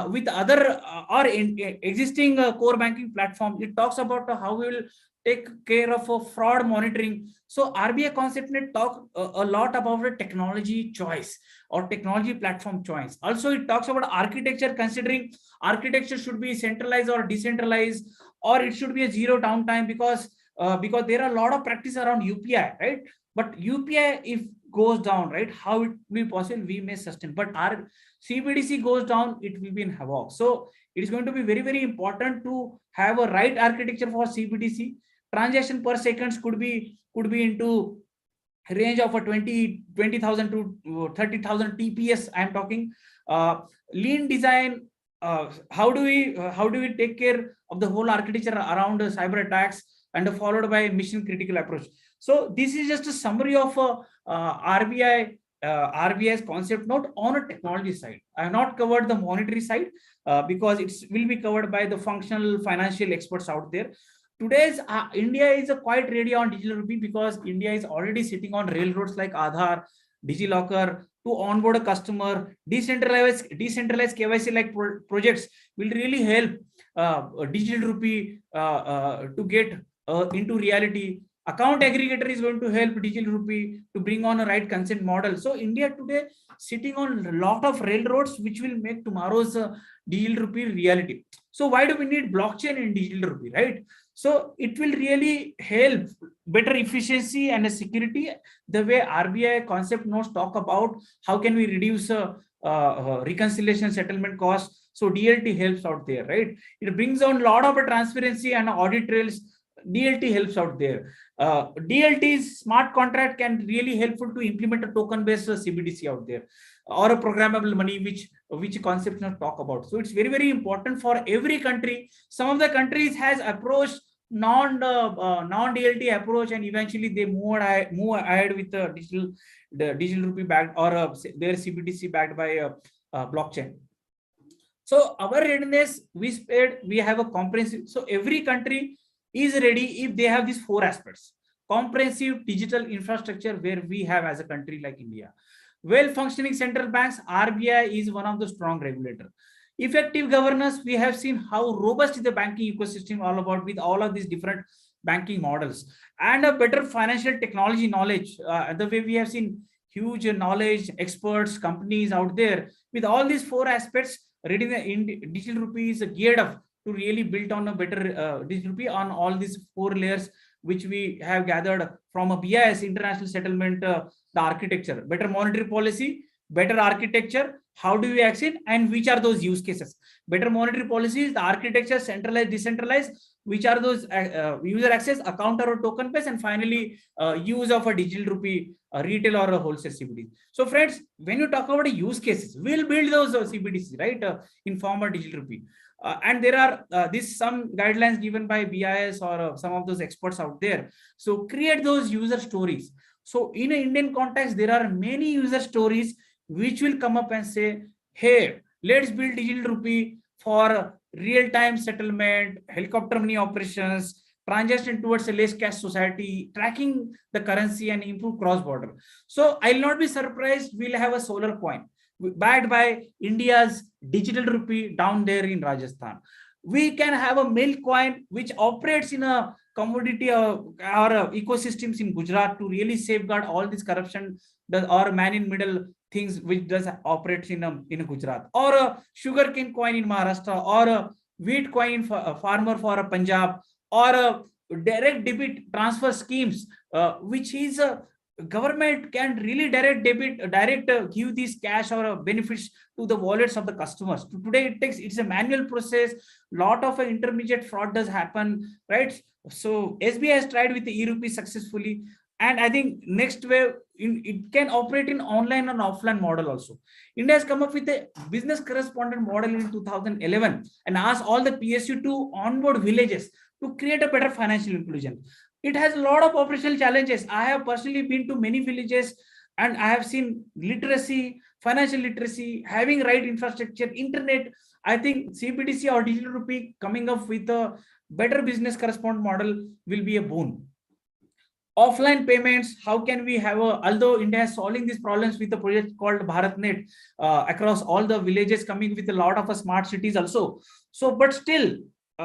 with other or existing core banking platform. It talks about how we will take care of fraud monitoring. So RBI concept net talk a lot about the technology choice or technology platform choice. Also, it talks about architecture, considering architecture should be centralized or decentralized, or it should be a zero downtime, because there are a lot of practice around UPI, right? But UPI, if goes down, right, how it will be possible, we may sustain. But our CBDC goes down, it will be in havoc. So it is going to be very, very important to have a right architecture for CBDC. Transaction per seconds could be into range of a 20,000 to 30,000 TPS. I am talking lean design. How do we take care of the whole architecture around cyber attacks, and followed by mission critical approach. So this is just a summary of RBI's concept note on a technology side. I have not covered the monetary side because it will be covered by the functional financial experts out there. Today's India is quite ready on Digital Rupee, because India is already sitting on railroads like Aadhaar, DigiLocker to onboard a customer. Decentralized KYC like projects will really help Digital Rupee to get into reality. Account aggregator is going to help Digital Rupee to bring on a right consent model. So India today sitting on a lot of railroads which will make tomorrow's Digital Rupee reality. So why do we need blockchain in Digital Rupee, right? So it will really help better efficiency and security, the way RBI concept notes talk about how can we reduce reconciliation settlement costs. So DLT helps out there, right? It brings on a lot of transparency and audit trails. DLT helps out there. DLT's smart contract can really helpful to implement a token-based CBDC out there, or a programmable money, which concepts not talk about. So it's very, very important for every country. Some of the countries has approached non-DLT approach, and eventually they move ahead with the digital rupee backed, or their CBDC backed by blockchain. So our readiness, we have a comprehensive. So every country is ready if they have these 4 aspects: comprehensive digital infrastructure, where we have as a country like India, well-functioning central banks. RBI is one of the strong regulator. Effective governance, we have seen how robust is the banking ecosystem all about, with all of these different banking models, and a better financial technology knowledge. The way we have seen huge knowledge, experts, companies out there with all these 4 aspects. Digital Rupee is geared up to really build on a better Digital Rupee on all these 4 layers, which we have gathered from a BIS international settlement, the architecture, better monetary policy, better architecture, how do we access, and which are those use cases? Better monetary policies, the architecture, centralized, decentralized, which are those user access, account or token based, and finally use of a digital rupee, retail or a wholesale CBDC. So friends, when you talk about use cases, we'll build those CBDC, right, in form of digital rupee. And there are some guidelines given by BIS or some of those experts out there. So create those user stories. So in an Indian context, there are many user stories which will come up and say, hey, let's build digital rupee for real-time settlement, helicopter money operations, transition towards a less cash society, tracking the currency and improve cross-border. So I'll not be surprised, we'll have a solar coin backed by India's digital rupee down there in Rajasthan. We can have a milk coin which operates in a commodity or ecosystems in Gujarat to really safeguard all this corruption or man in middle things which does operates in Gujarat, or a sugarcane coin in Maharashtra, or a wheat coin for a farmer for a Punjab, or a direct debit transfer schemes, which is a government can really direct give these cash or benefits to the wallets of the customers. Today it's a manual process, lot of intermediate fraud does happen, right? So SBI has tried with the e-rupee successfully, and I think next wave it can operate in online and offline model also. India has come up with a business correspondent model in 2011 and asked all the PSU to onboard villages to create a better financial inclusion. It has a lot of operational challenges. I have personally been to many villages and I have seen literacy, financial literacy, having right infrastructure, internet. I think CBDC or digital rupee coming up with a better business correspondent model will be a boon. Offline payments, how can we have although India is solving these problems with a project called BharatNet across all the villages, coming with a lot of smart cities also. So, but still,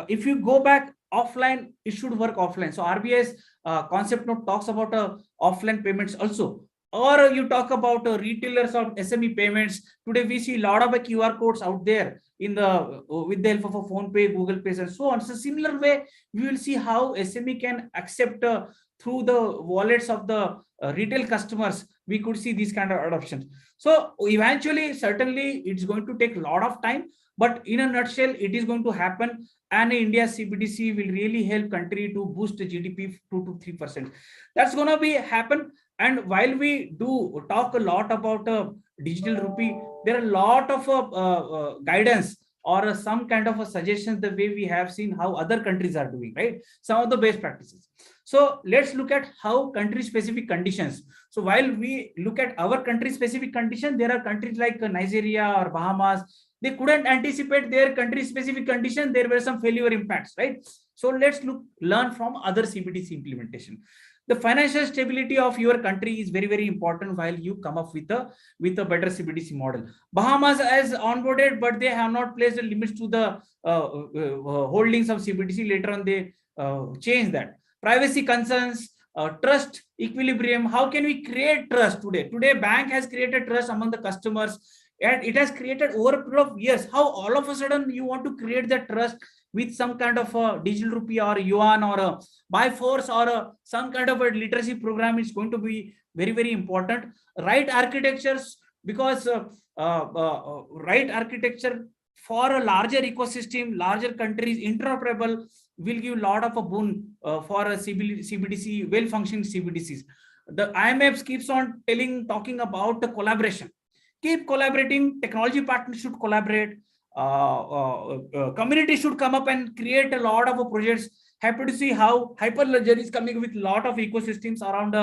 if you go back offline, it should work offline. So RBI's concept note talks about offline payments also. Or you talk about retailers of SME payments. Today we see a lot of QR codes out there in the with the help of a phone pay, Google Pay, and so on. So similar way, we will see how SME can accept through the wallets of the retail customers. We could see these kind of adoptions. So eventually, certainly, it's going to take a lot of time. But in a nutshell, it is going to happen, and India's CBDC will really help country to boost the GDP 2 to 3%. That's going to happen. And while we do talk a lot about digital rupee, there are a lot of guidance or some kind of a suggestions the way we have seen how other countries are doing, right? Some of the best practices. So let's look at how country-specific conditions. So while we look at our country-specific conditions, there are countries like Nigeria or Bahamas. They couldn't anticipate their country-specific condition. There were some failure impacts, right? So let's learn from other CBDC implementation. The financial stability of your country is very, very important while you come up with a better CBDC model. Bahamas has onboarded, but they have not placed the limits to the holdings of CBDC. Later on, they change that. Privacy concerns, trust, equilibrium. How can we create trust today? Today, bank has created trust among the customers, and it has created over a period of years. How all of a sudden you want to create that trust with some kind of a digital rupee or yuan or a by force or some kind of a literacy program is going to be very, very important. Right architectures, because right architecture for a larger ecosystem, larger countries, interoperable will give a lot of a boon for a CBDC, well-functioning CBDCs. The IMF keeps on talking about the collaboration. Keep collaborating, technology partners should collaborate, community should come up and create a lot of projects. Happy to see how Hyperledger is coming with a lot of ecosystems around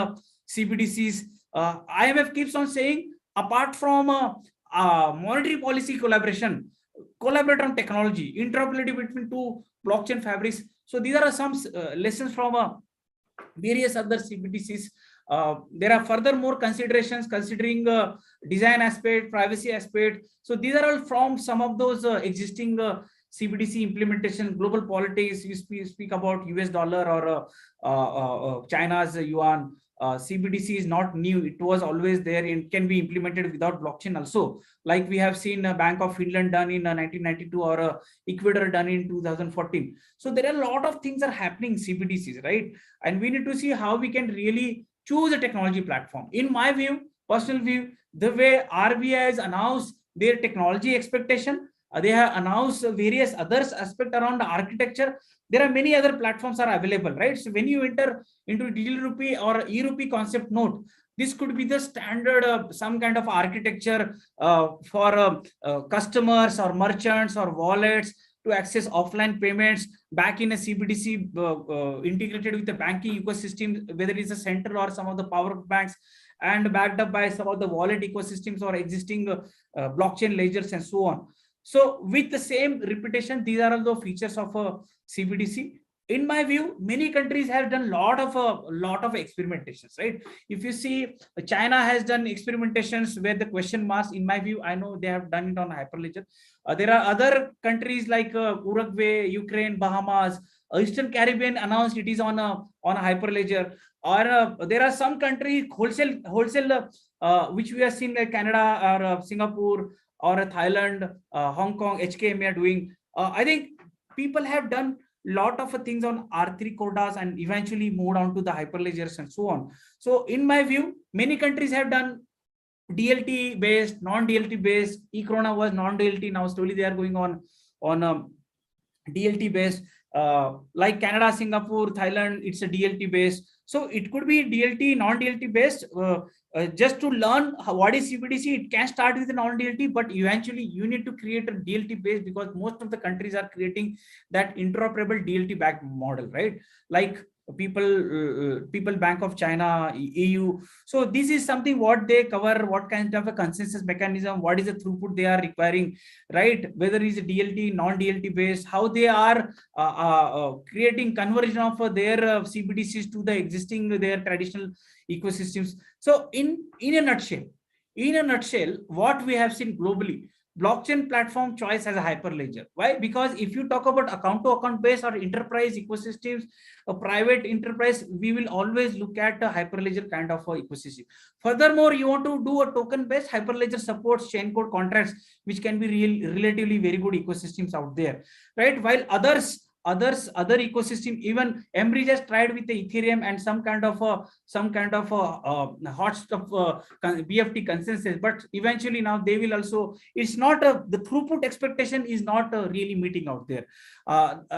CBDCs. IMF keeps on saying, apart from monetary policy collaboration, collaborate on technology, interoperability between two blockchain fabrics. So these are some lessons from various other CBDCs. There are further more considerations considering design aspect, privacy aspect. So these are all from some of those existing CBDC implementation, global politics. You speak about US dollar or China's yuan. CBDC is not new. It was always there and can be implemented without blockchain also. Like we have seen Bank of Finland done in 1992 or Ecuador done in 2014. So there are a lot of things are happening CBDCs, right? And we need to see how we can really choose a technology platform. In my view, personal view, the way RBI has announced their technology expectation, they have announced various others aspect around the architecture. There are many other platforms are available, right? So when you enter into Digital Rupee or e-Rupee concept node, this could be the standard some kind of architecture for customers or merchants or wallets to access offline payments back in a CBDC integrated with the banking ecosystem, whether it's a center or some of the power banks, and backed up by some of the wallet ecosystems or existing blockchain ledgers and so on. So with the same repetition, these are all the features of a CBDC. In my view, many countries have done lot of experimentations, right? If you see, China has done experimentations where the question marks, in my view, I know they have done it on Hyperledger. There are other countries like Uruguay, Ukraine, Bahamas, Eastern Caribbean announced it is on a Hyperledger. Or there are some countries wholesale which we have seen like Canada or Singapore or Thailand, Hong Kong, HKMA are doing. I think people have done lot of things on R3 quotas and eventually moved on to the Hyperledgers and so on. So in my view, many countries have done DLT based, non-DLT based. E-Krona was non-DLT. Now slowly they are going on DLT based. Like Canada, Singapore, Thailand, it's a DLT based. So it could be DLT, non-DLT based. Just to learn what is CBDC, it can start with a non-DLT, but eventually you need to create a DLT base because most of the countries are creating that interoperable DLT backed model, right? Like People Bank of China, EU. So this is something what they cover, what kind of a consensus mechanism, what is the throughput they are requiring, right? Whether it's a DLT, non-DLT based, how they are creating conversion of their CBDCs to the existing, their traditional ecosystems. So in a nutshell, what we have seen globally, blockchain platform choice as a Hyperledger. Why? Because if you talk about account to account based or enterprise ecosystems, a private enterprise, we will always look at a Hyperledger kind of a ecosystem. Furthermore, you want to do a token based, Hyperledger supports chain code contracts, which can be relatively very good ecosystems out there, right? While other ecosystem, even Embridge has tried with the Ethereum and some kind of hot stuff BFT consensus, but eventually now they will also, it's not the throughput expectation is not really meeting out there.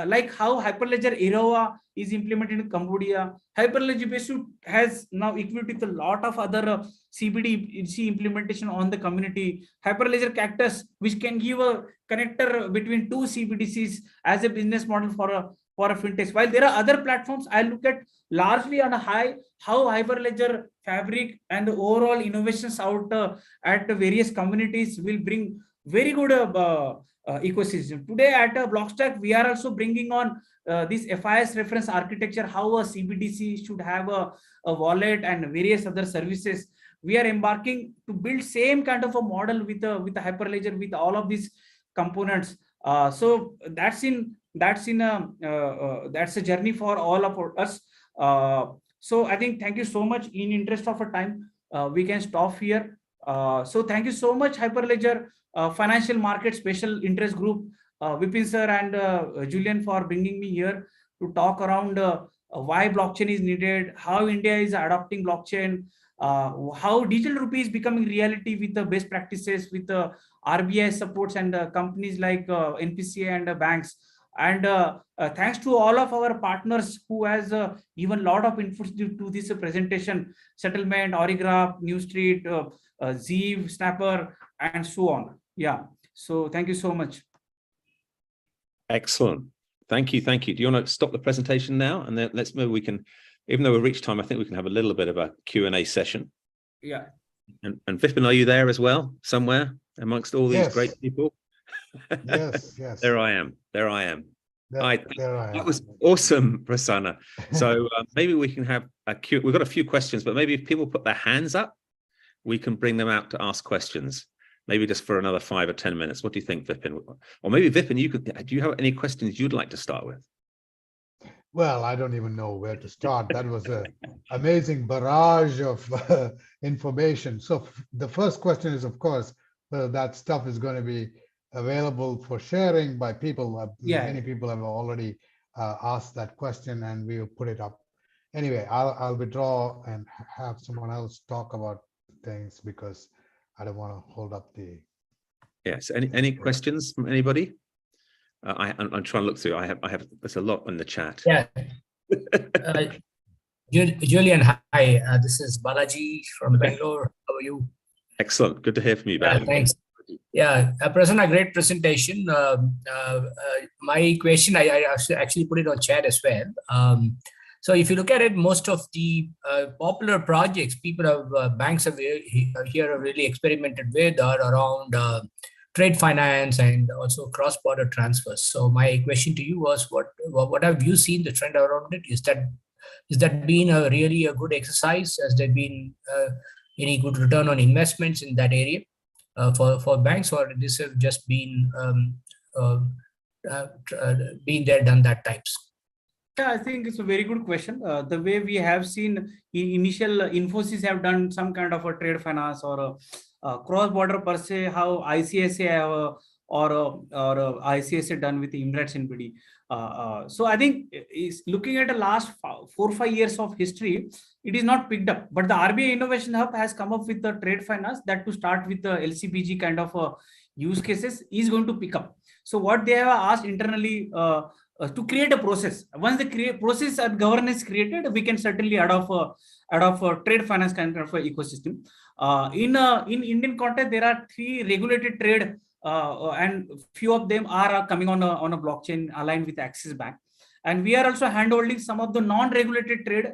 Like how Hyperledger Eroa is implemented in Cambodia, Hyperledger Besu has now equipped with a lot of other CBDC implementation on the community. Hyperledger Cactus, which can give a connector between two CBDCs as a business model for a fintech. While there are other platforms, I look at largely on a high how Hyperledger Fabric and the overall innovations out at various communities will bring very good ecosystem. Today at Blockstack, we are also bringing on this FIS reference architecture, how a CBDC should have a wallet and various other services. We are embarking to build same kind of a model with the Hyperledger with all of these components. So that's a journey for all of us. So I think thank you so much. In interest of a time, we can stop here. So thank you so much, Hyperledger Financial Market Special Interest Group, Vipin sir and Julian for bringing me here to talk around why blockchain is needed, how India is adopting blockchain, how Digital Rupee is becoming reality with the best practices, with the RBI supports and companies like NPCI and banks. And thanks to all of our partners who has given a lot of inputs to this presentation, Settlement, Origraph, New Street, Zeev, Snapper, and so on. Yeah. So thank you so much. Excellent. Thank you. Do you want to stop the presentation now? And then let's maybe we can, even though we've reached time, I think we can have a little bit of a Q&A session. Yeah. And Vipin, are you there as well, somewhere amongst all these great people? Yes. There I am. There I am. That was awesome, Prasanna. So maybe we can have we've got a few questions, but maybe if people put their hands up, we can bring them out to ask questions. Maybe just for another 5 or 10 minutes. What do you think, Vipin? Or maybe Vipin, do you have any questions you'd like to start with? Well, I don't even know where to start. That was an amazing barrage of information. So the first question is, of course, whether that stuff is going to be available for sharing by people. Many people have already asked that question, and we will put it up. Anyway, I'll withdraw and have someone else talk about things because I don't want to hold up the. Yes. Any questions from anybody? I'm trying to look through. I have. There's a lot in the chat. Yeah. Julian, hi. This is Balaji from Bangalore. How are you? Excellent. Good to hear from you, Balaji. Thanks. Yeah, Prasanna, great presentation. My question, I actually put it on chat as well. So if you look at it, most of the popular projects banks have really experimented with are around trade finance and also cross-border transfers. So my question to you was, what have you seen the trend around it? Is that been really a good exercise? Has there been any good return on investments in that area for banks, or this have just been there, done that types? Yeah, I think it's a very good question. The way we have seen initial Infosys have done some kind of a trade finance or a cross-border per se, how ICSA have or ICSA done with Emirates NBD. So I think is looking at the last 4 or 5 years of history, it is not picked up. But the RBI Innovation Hub has come up with the trade finance that to start with the LCBG kind of use cases is going to pick up. So what they have asked internally to create a process. Once the process and governance created, we can certainly add off a trade finance kind of ecosystem. In Indian context, there are 3 regulated trade, and few of them are coming on a blockchain aligned with Axis Bank. And we are also handholding some of the non-regulated trade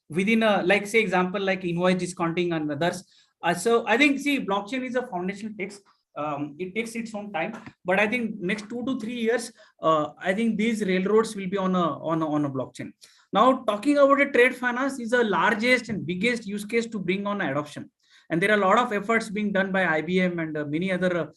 within, like say example, like invoice discounting and others. So I think, see, blockchain is a foundational text. It takes its own time, but I think next 2 to 3 years, I think these railroads will be on a blockchain. Now, talking about a trade finance is the largest and biggest use case to bring on adoption, and there are a lot of efforts being done by IBM and many other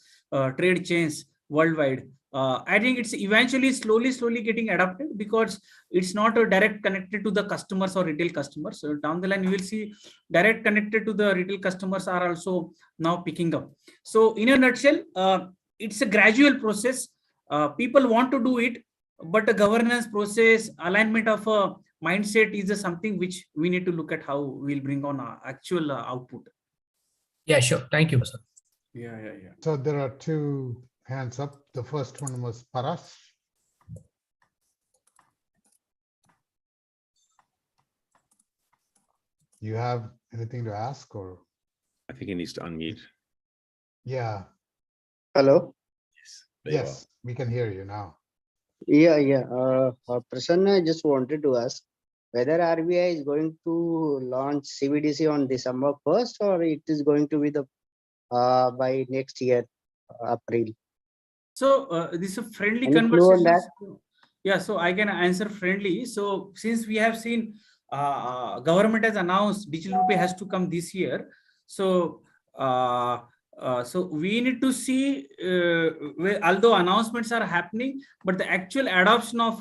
trade chains worldwide. I think it's eventually slowly getting adopted because it's not a direct connected to the customers or retail customers. So down the line, you will see direct connected to the retail customers are also now picking up. So in a nutshell, it's a gradual process. People want to do it, but the governance process, alignment of a mindset is something which we need to look at how we'll bring on actual output. Yeah, sure. Thank you, sir. Yeah. So there are 2 hands up. The first one was Paras. You have anything to ask, or? I think he needs to unmute. Yeah. Hello. Yes. There you Yes, we can hear you now. Yeah. Prasanna, I just wanted to ask whether RBI is going to launch CBDC on December 1st, or it is going to be the by next year, April. So this is a friendly Any clue on conversation. that? Yeah, so I can answer friendly. So since we have seen government has announced Digital Rupee has to come this year, so so we need to see although announcements are happening, but the actual adoption of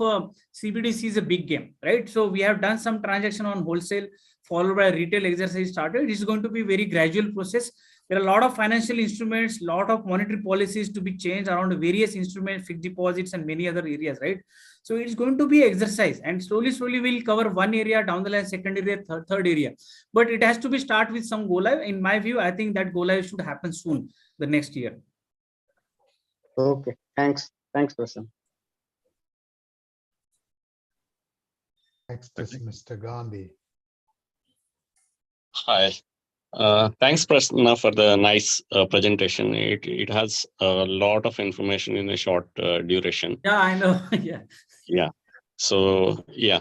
CBDC is a big game, right? So we have done some transaction on wholesale, followed by retail exercise started. It is going to be very gradual process. There are a lot of financial instruments, lot of monetary policies to be changed around various instruments, fixed deposits, and many other areas, right? So it's going to be exercise, and slowly we'll cover one area, down the line, second area, third area. But it has to be start with some go live. In my view, I think that go live should happen soon, the next year. Okay, thanks, Prasanna. Next is Mr. Gandhi. Hi. Thanks, Prasanna, for the nice presentation. It has a lot of information in a short duration. Yeah, I know. Yeah. So yeah.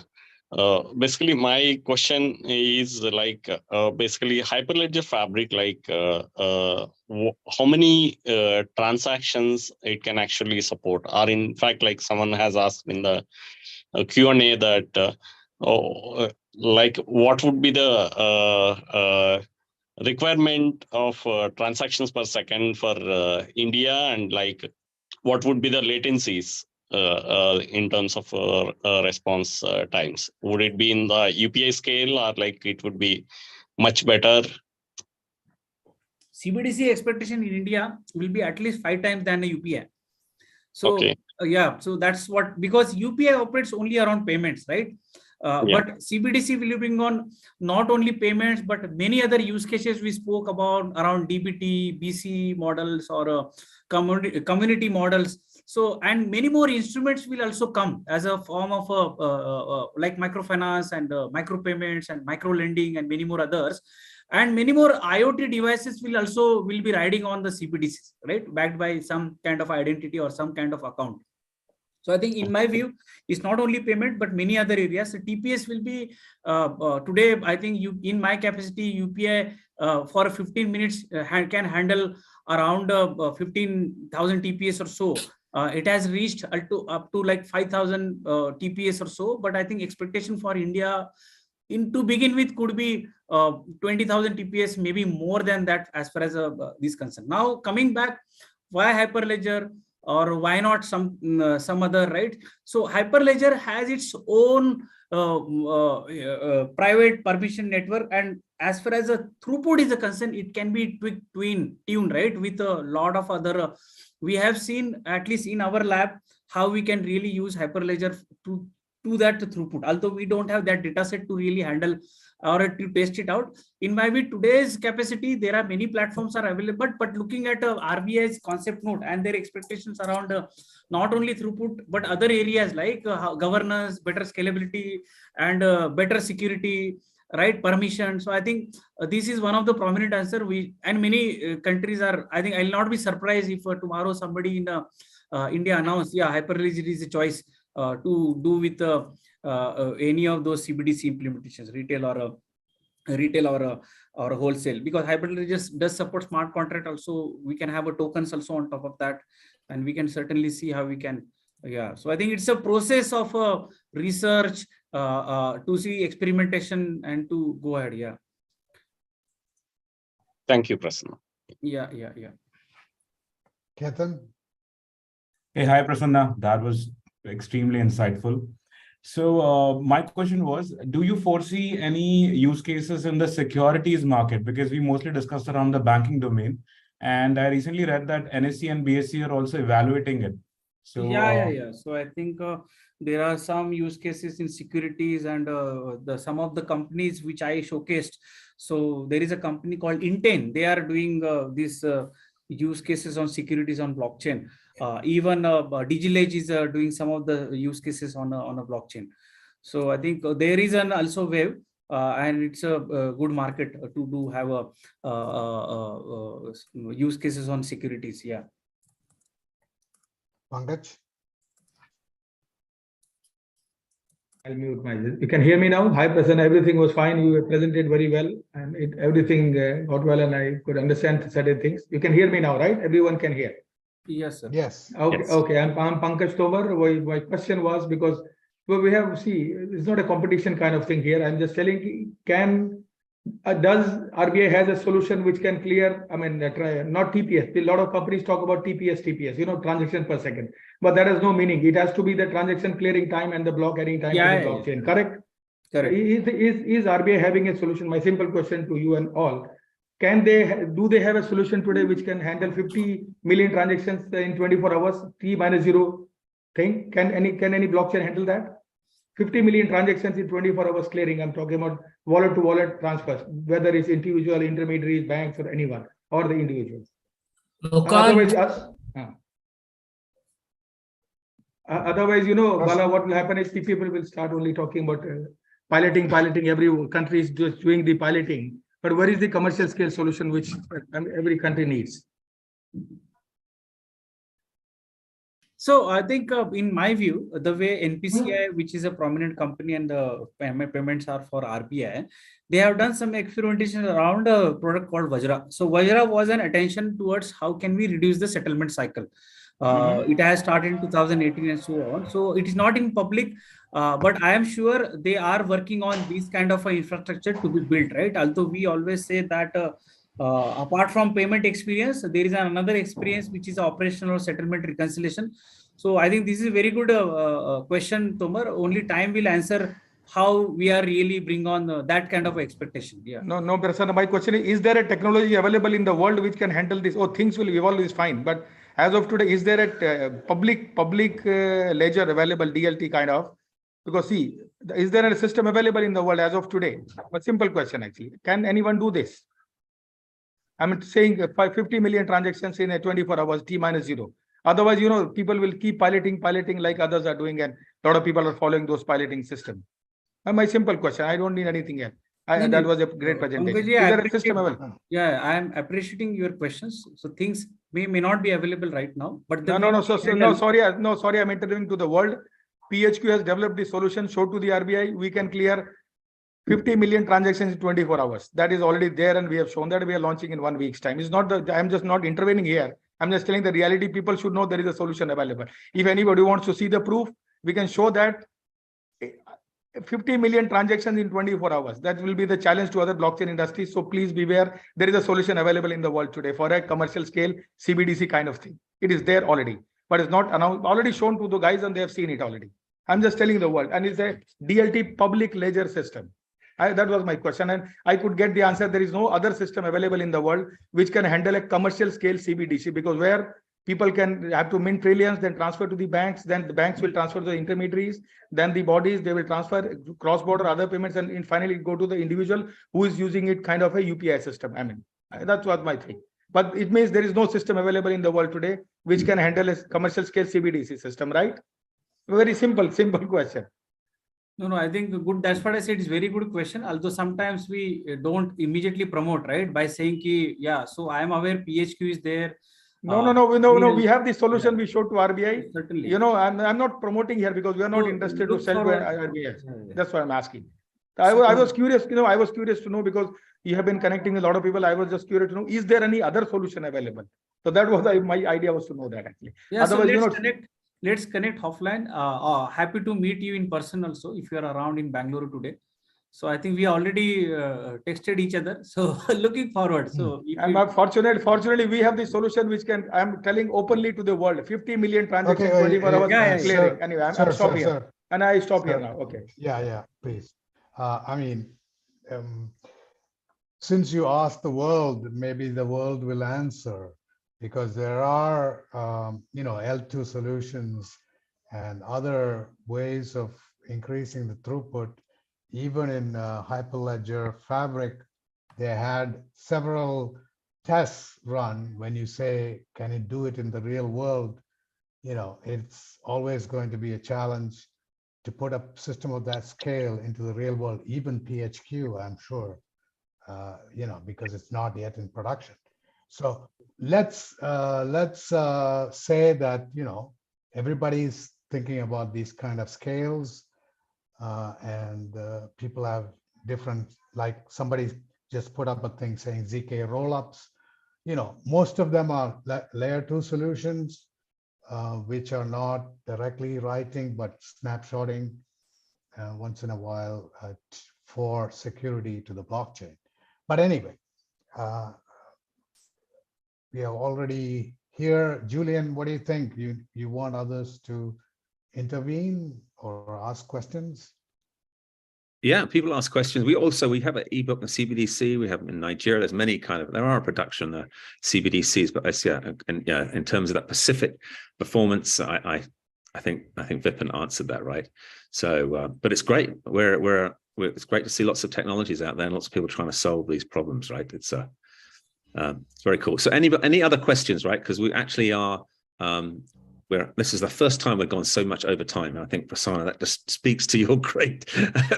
Basically, my question is like basically Hyperledger Fabric, like how many transactions it can actually support, or in fact, like someone has asked in the Q&A that like what would be the requirement of transactions per second for India, and like what would be the latencies in terms of response times? Would it be in the UPI scale, or like it would be much better? CBDC expectation in India will be at least 5 times than a UPI. So okay. Yeah, so that's what, because UPI operates only around payments, right? But CBDC will bring on not only payments, but many other use cases we spoke about around DBT, BC models, or community models. So, and many more instruments will also come as a form of like microfinance and micro payments and micro lending and many more others. And many more IoT devices will be riding on the CBDCs, right? Backed by some kind of identity or some kind of account. So I think in my view, it's not only payment, but many other areas. So TPS will be today, I think in my capacity, UPI for 15 minutes can handle around 15,000 TPS or so. It has reached up to like 5,000 TPS or so. But I think expectation for India to begin with could be 20,000 TPS, maybe more than that as far as this concern. Now coming back, why Hyperledger or why not some other, right? So Hyperledger has its own private permission network, and as far as the throughput is concerned, it can be tuned, right, with a lot of other. We have seen, at least in our lab, how we can really use Hyperledger to that throughput, although we don't have that data set to really handle or to test it out. In my view, today's capacity, there are many platforms are available, but looking at RBI's concept note and their expectations around not only throughput, but other areas like governance, better scalability, and better security, right, permission. So I think this is one of the prominent answer. And many countries are, I think I'll not be surprised if tomorrow somebody in India announce, Hyperledger is a choice to do with any of those CBDC implementations, retail or wholesale, because Hyperledger does support smart contract also. We can have a tokens also on top of that, and we can certainly see how we can. So I think it's a process of research to see experimentation and to go ahead. Thank you, Prasanna. Ketan? Hey, hi, Prasanna. That was extremely insightful. So my question was, do you foresee any use cases in the securities market? Because we mostly discussed around the banking domain. And I recently read that NSE and BSE are also evaluating it. So So I think there are some use cases in securities, and some of the companies which I showcased. So there is a company called Inten. They are doing these use cases on securities on blockchain. Even Digital Rupee is doing some of the use cases on a blockchain. So I think there is also wave, and it's a good market to have use cases on securities. Pankaj? I'll mute myself. You can hear me now? Hi, Prasanna. Everything was fine. You presented very well, and everything got well, and I could understand certain things. You can hear me now, right? Everyone can hear. Yes, sir. Yes. Okay. Yes. Okay. I'm Pankaj Tovar. My question was, because we have, it's not a competition kind of thing here. I'm just telling, does RBI has a solution which can clear, not TPS. A lot of companies talk about TPS, transaction per second, but that has no meaning. It has to be the transaction clearing time and the block adding time to the blockchain. Correct? Correct. Is RBI having a solution? My simple question to you and all. Do they have a solution today which can handle 50 million transactions in 24 hours, T-0 thing? Can any blockchain handle that? 50 million transactions in 24 hours clearing. I'm talking about wallet to wallet transfers, whether it's individual, intermediaries, banks, or anyone, or the individuals. Otherwise, Bala, what will happen is people will start only talking about piloting. Every country is just doing the piloting. But where is the commercial scale solution which every country needs? So I think in my view, the way NPCI, which is a prominent company, and the payments are for RBI, they have done some experimentation around a product called Vajra. So Vajra was an attention towards how can we reduce the settlement cycle. It has started in 2018 and so on. So it is not in public, but I am sure they are working on this kind of infrastructure to be built, right? Although we always say that apart from payment experience, there is another experience which is operational settlement reconciliation. So I think this is a very good question, Tomar. Only time will answer how we are really bring on that kind of expectation. No, Prasanna, my question is there a technology available in the world which can handle this? Things will evolve is fine, but as of today, is there a public ledger available, DLT kind of, Because see, is there a system available in the world as of today? A simple question actually. Can anyone do this? I'm saying 50 million transactions in a 24 hours, T-0. Otherwise, people will keep piloting like others are doing, and a lot of people are following those piloting systems. My simple question, I don't need anything else. That was a great presentation. Is there a system available? Yeah, I am appreciating your questions. So things may not be available right now, but sorry, I'm interviewing to the world. PHQ has developed the solution, showed to the RBI, we can clear 50 million transactions in 24 hours. That is already there, and we have shown that we are launching in 1 week's time. It's not that I'm just not intervening here. I'm just telling the reality. People should know there is a solution available. If anybody wants to see the proof, we can show that 50 million transactions in 24 hours. That will be the challenge to other blockchain industries. So please beware. There is a solution available in the world today for a commercial scale CBDC kind of thing. It is there already, but it's not announced, already shown to the guys, and they have seen it already. I'm just telling the world, and it's a DLT public ledger system. That was my question, and I could get the answer. There is no other system available in the world which can handle a commercial scale CBDC, because where people can have to mint trillions, then transfer to the banks, then the banks will transfer to the intermediaries, then the bodies, they will transfer cross-border other payments, and finally go to the individual who is using it kind of a UPI system. I mean, that's what my thing. But it means there is no system available in the world today which can handle a commercial scale CBDC system, right? Very simple question. No, I think good. That's what I said. It's very good question. Although sometimes we don't immediately promote, right? By saying, yeah, so I am aware PHQ is there. No. We have the solution we showed to RBI. Certainly. I'm not promoting here because we are not interested to sell to RBI. That's what I'm asking. I was curious, I was curious to know, because you have been connecting with a lot of people. I was just curious to know, is there any other solution available? So that was my idea, was to know that actually. Yeah, otherwise, let's connect offline. Happy to meet you in person also if you are around in Bangalore today. So I think we already texted each other. So looking forward. So fortunately, we have the solution which can, I'm telling openly to the world, 50 million transactions, 24 hours clearing. Sir, anyway, I'm stop here. Sir. And I stop here now. Okay. Yeah, please. Since you asked the world, maybe the world will answer, because there are, L2 solutions and other ways of increasing the throughput. Even in Hyperledger Fabric, they had several tests run. When you say, can it do it in the real world? It's always going to be a challenge to put a system of that scale into the real world, even PHQ, I'm sure, because it's not yet in production. So let's say that, everybody's thinking about these kind of scales, and people have different, like somebody just put up a thing saying ZK rollups. Most of them are layer 2 solutions, which are not directly writing, but snapshotting once in a while for security to the blockchain. But anyway, we are already here. Julian, what do you think? You want others to intervene or ask questions? Yeah, people ask questions. We have an ebook and CBDC. We have them in Nigeria. There's many there are production CBDCs, but in terms of that Pacific performance, I think Vipin answered that right. So, but it's great. It's great to see lots of technologies out there and lots of people trying to solve these problems. Right? It's very cool. So, any other questions? Right? Because we actually are. This is the first time we've gone so much over time. And I think, Prasanna, that just speaks to your great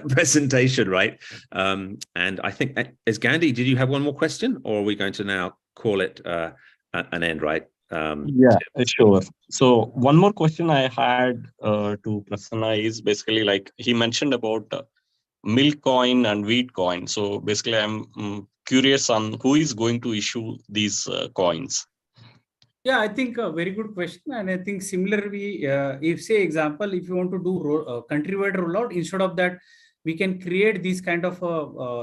presentation, right? And I think, as Gandhi, did you have one more question, or are we going to now call it an end, right? Yeah, sure. So one more question I had to Prasanna is basically, like he mentioned about milk coin and wheat coin. So basically, I'm curious on who is going to issue these coins. Yeah, I think a very good question. And I think similarly, if you want to do country-wide rollout, instead of that, we can create these kind of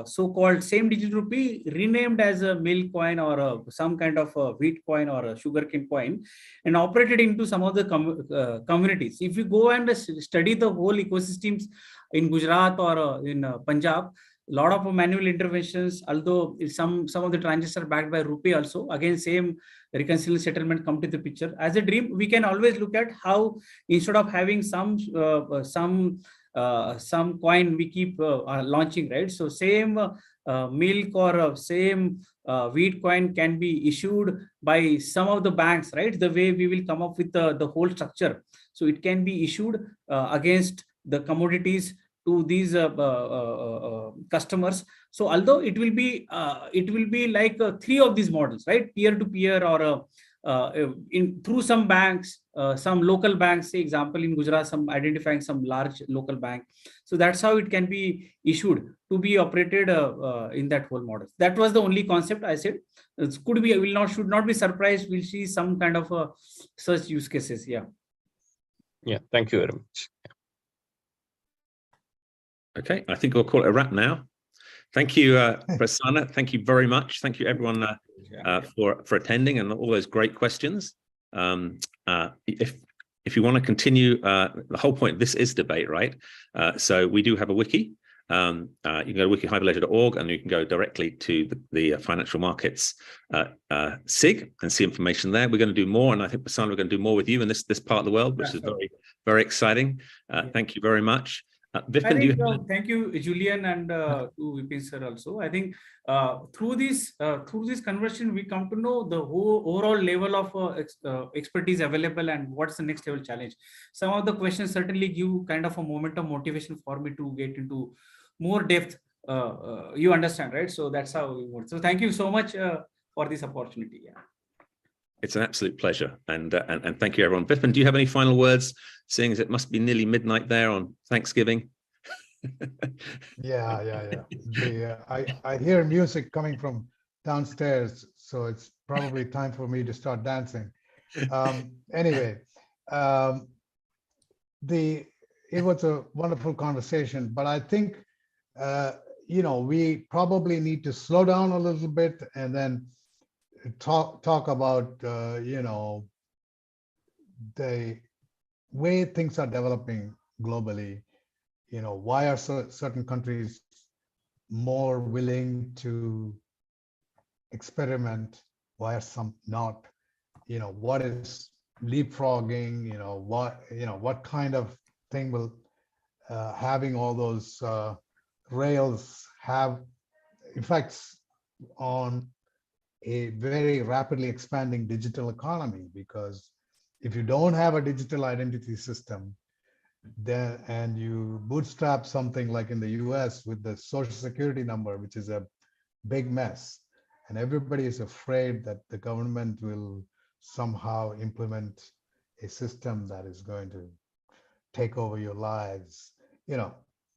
so-called same digital rupee renamed as a milk coin or some kind of a wheat coin or a sugarcane coin, and operate it into some of the communities. If you go and study the whole ecosystems in Gujarat or in Punjab, lot of manual interventions, although some of the transactions are backed by Rupee also. Again, same reconciliation settlement come to the picture. As a dream, we can always look at how, instead of having some coin we keep launching, right? So same milk or same wheat coin can be issued by some of the banks, right? The way we will come up with the whole structure. So it can be issued against the commodities to these customers. So although it will be like 3 of these models, right? Peer-to-peer or through some banks, some local banks, say example in Gujarat, some identifying some large local bank. So that's how it can be issued to be operated in that whole model. That was the only concept I said. It could be, should not be surprised. We'll see some kind of such use cases. Yeah. Yeah. Thank you very much. Okay, I think we'll call it a wrap now. Thank you, Prasanna. Thank you very much. Thank you, everyone, for attending and all those great questions. If you want to continue, the whole point, this is debate, right? So we do have a wiki. You can go to wiki-hyperledger.org and you can go directly to the financial markets SIG and see information there. We're going to do more, and I think, Prasanna, we're going to do more with you in this part of the world, which is very, very exciting. Thank you very much. Vipin, thank you, Julian, and to Vipin sir also. I think through this conversation, we come to know the whole overall level of expertise available and what's the next level challenge. Some of the questions certainly give kind of a moment of motivation for me to get into more depth. You understand, right? So that's how we work. So thank you so much for this opportunity. Yeah. It's an absolute pleasure, and thank you, everyone. Vipin, do you have any final words, seeing as it must be nearly midnight there on Thanksgiving? Yeah. I hear music coming from downstairs, so it's probably time for me to start dancing. Anyway, it was a wonderful conversation, but I think we probably need to slow down a little bit and then talk about the way things are developing globally. Why are certain countries more willing to experiment? Why are some not? What is leapfrogging? What kind of thing will having all those rails have effects on a very rapidly expanding digital economy? Because if you don't have a digital identity system, then and you bootstrap something like in the US with the social security number, which is a big mess, and everybody is afraid that the government will somehow implement a system that is going to take over your lives,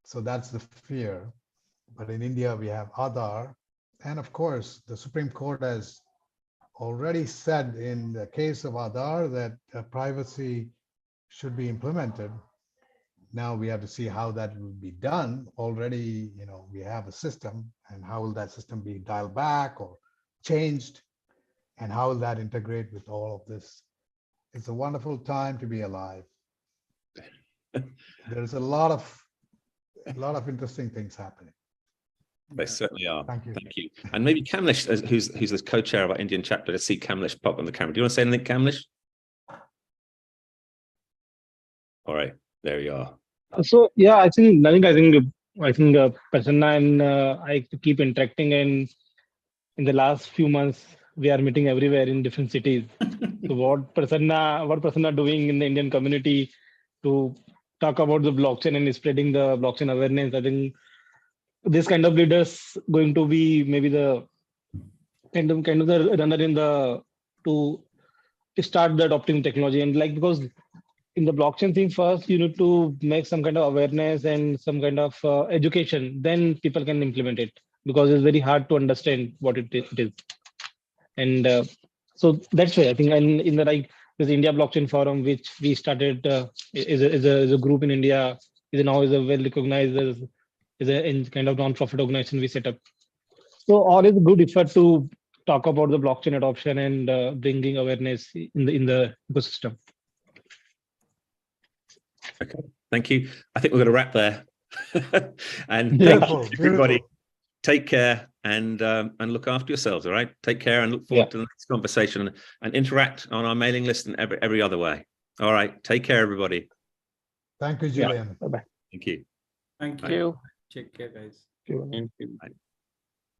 so that's the fear. But in India, we have Aadhaar. And of course, the Supreme Court has already said in the case of Aadhaar that privacy should be implemented. Now we have to see how that will be done. Already, we have a system, and how will that system be dialed back or changed? And how will that integrate with all of this? It's a wonderful time to be alive. There's a lot of interesting things happening. They certainly are. Thank you. Thank you. And maybe Kamlesh, who's the co-chair of our Indian chapter, let's see Kamlesh pop on the camera. Do you want to say anything, Kamlesh? All right, there you are. So yeah, I think Prasanna and I keep interacting, and in the last few months we are meeting everywhere in different cities. So what Prasanna doing in the Indian community to talk about the blockchain and spreading the blockchain awareness, I think this kind of leaders going to be maybe the kind of the runner to start the adopting technology. And because in the blockchain thing, first you need to make some kind of awareness and some kind of education, then people can implement it, because it's very hard to understand what it is. And so that's why I think, and in the this India Blockchain Forum, which we started is a group in India, is now a well recognized is a kind of non-profit organization we set up. So all is good effort to talk about the blockchain adoption and bringing awareness in the ecosystem. Okay, thank you. I think we're going to wrap there. And thank you, everybody. take care and look after yourselves. All right. Take care and look forward to the next conversation and interact on our mailing list and every other way. All right. Take care, everybody. Thank you, Julian. Bye-bye. Thank you. Thank Bye. you. Take care, guys. Thank you. Bye.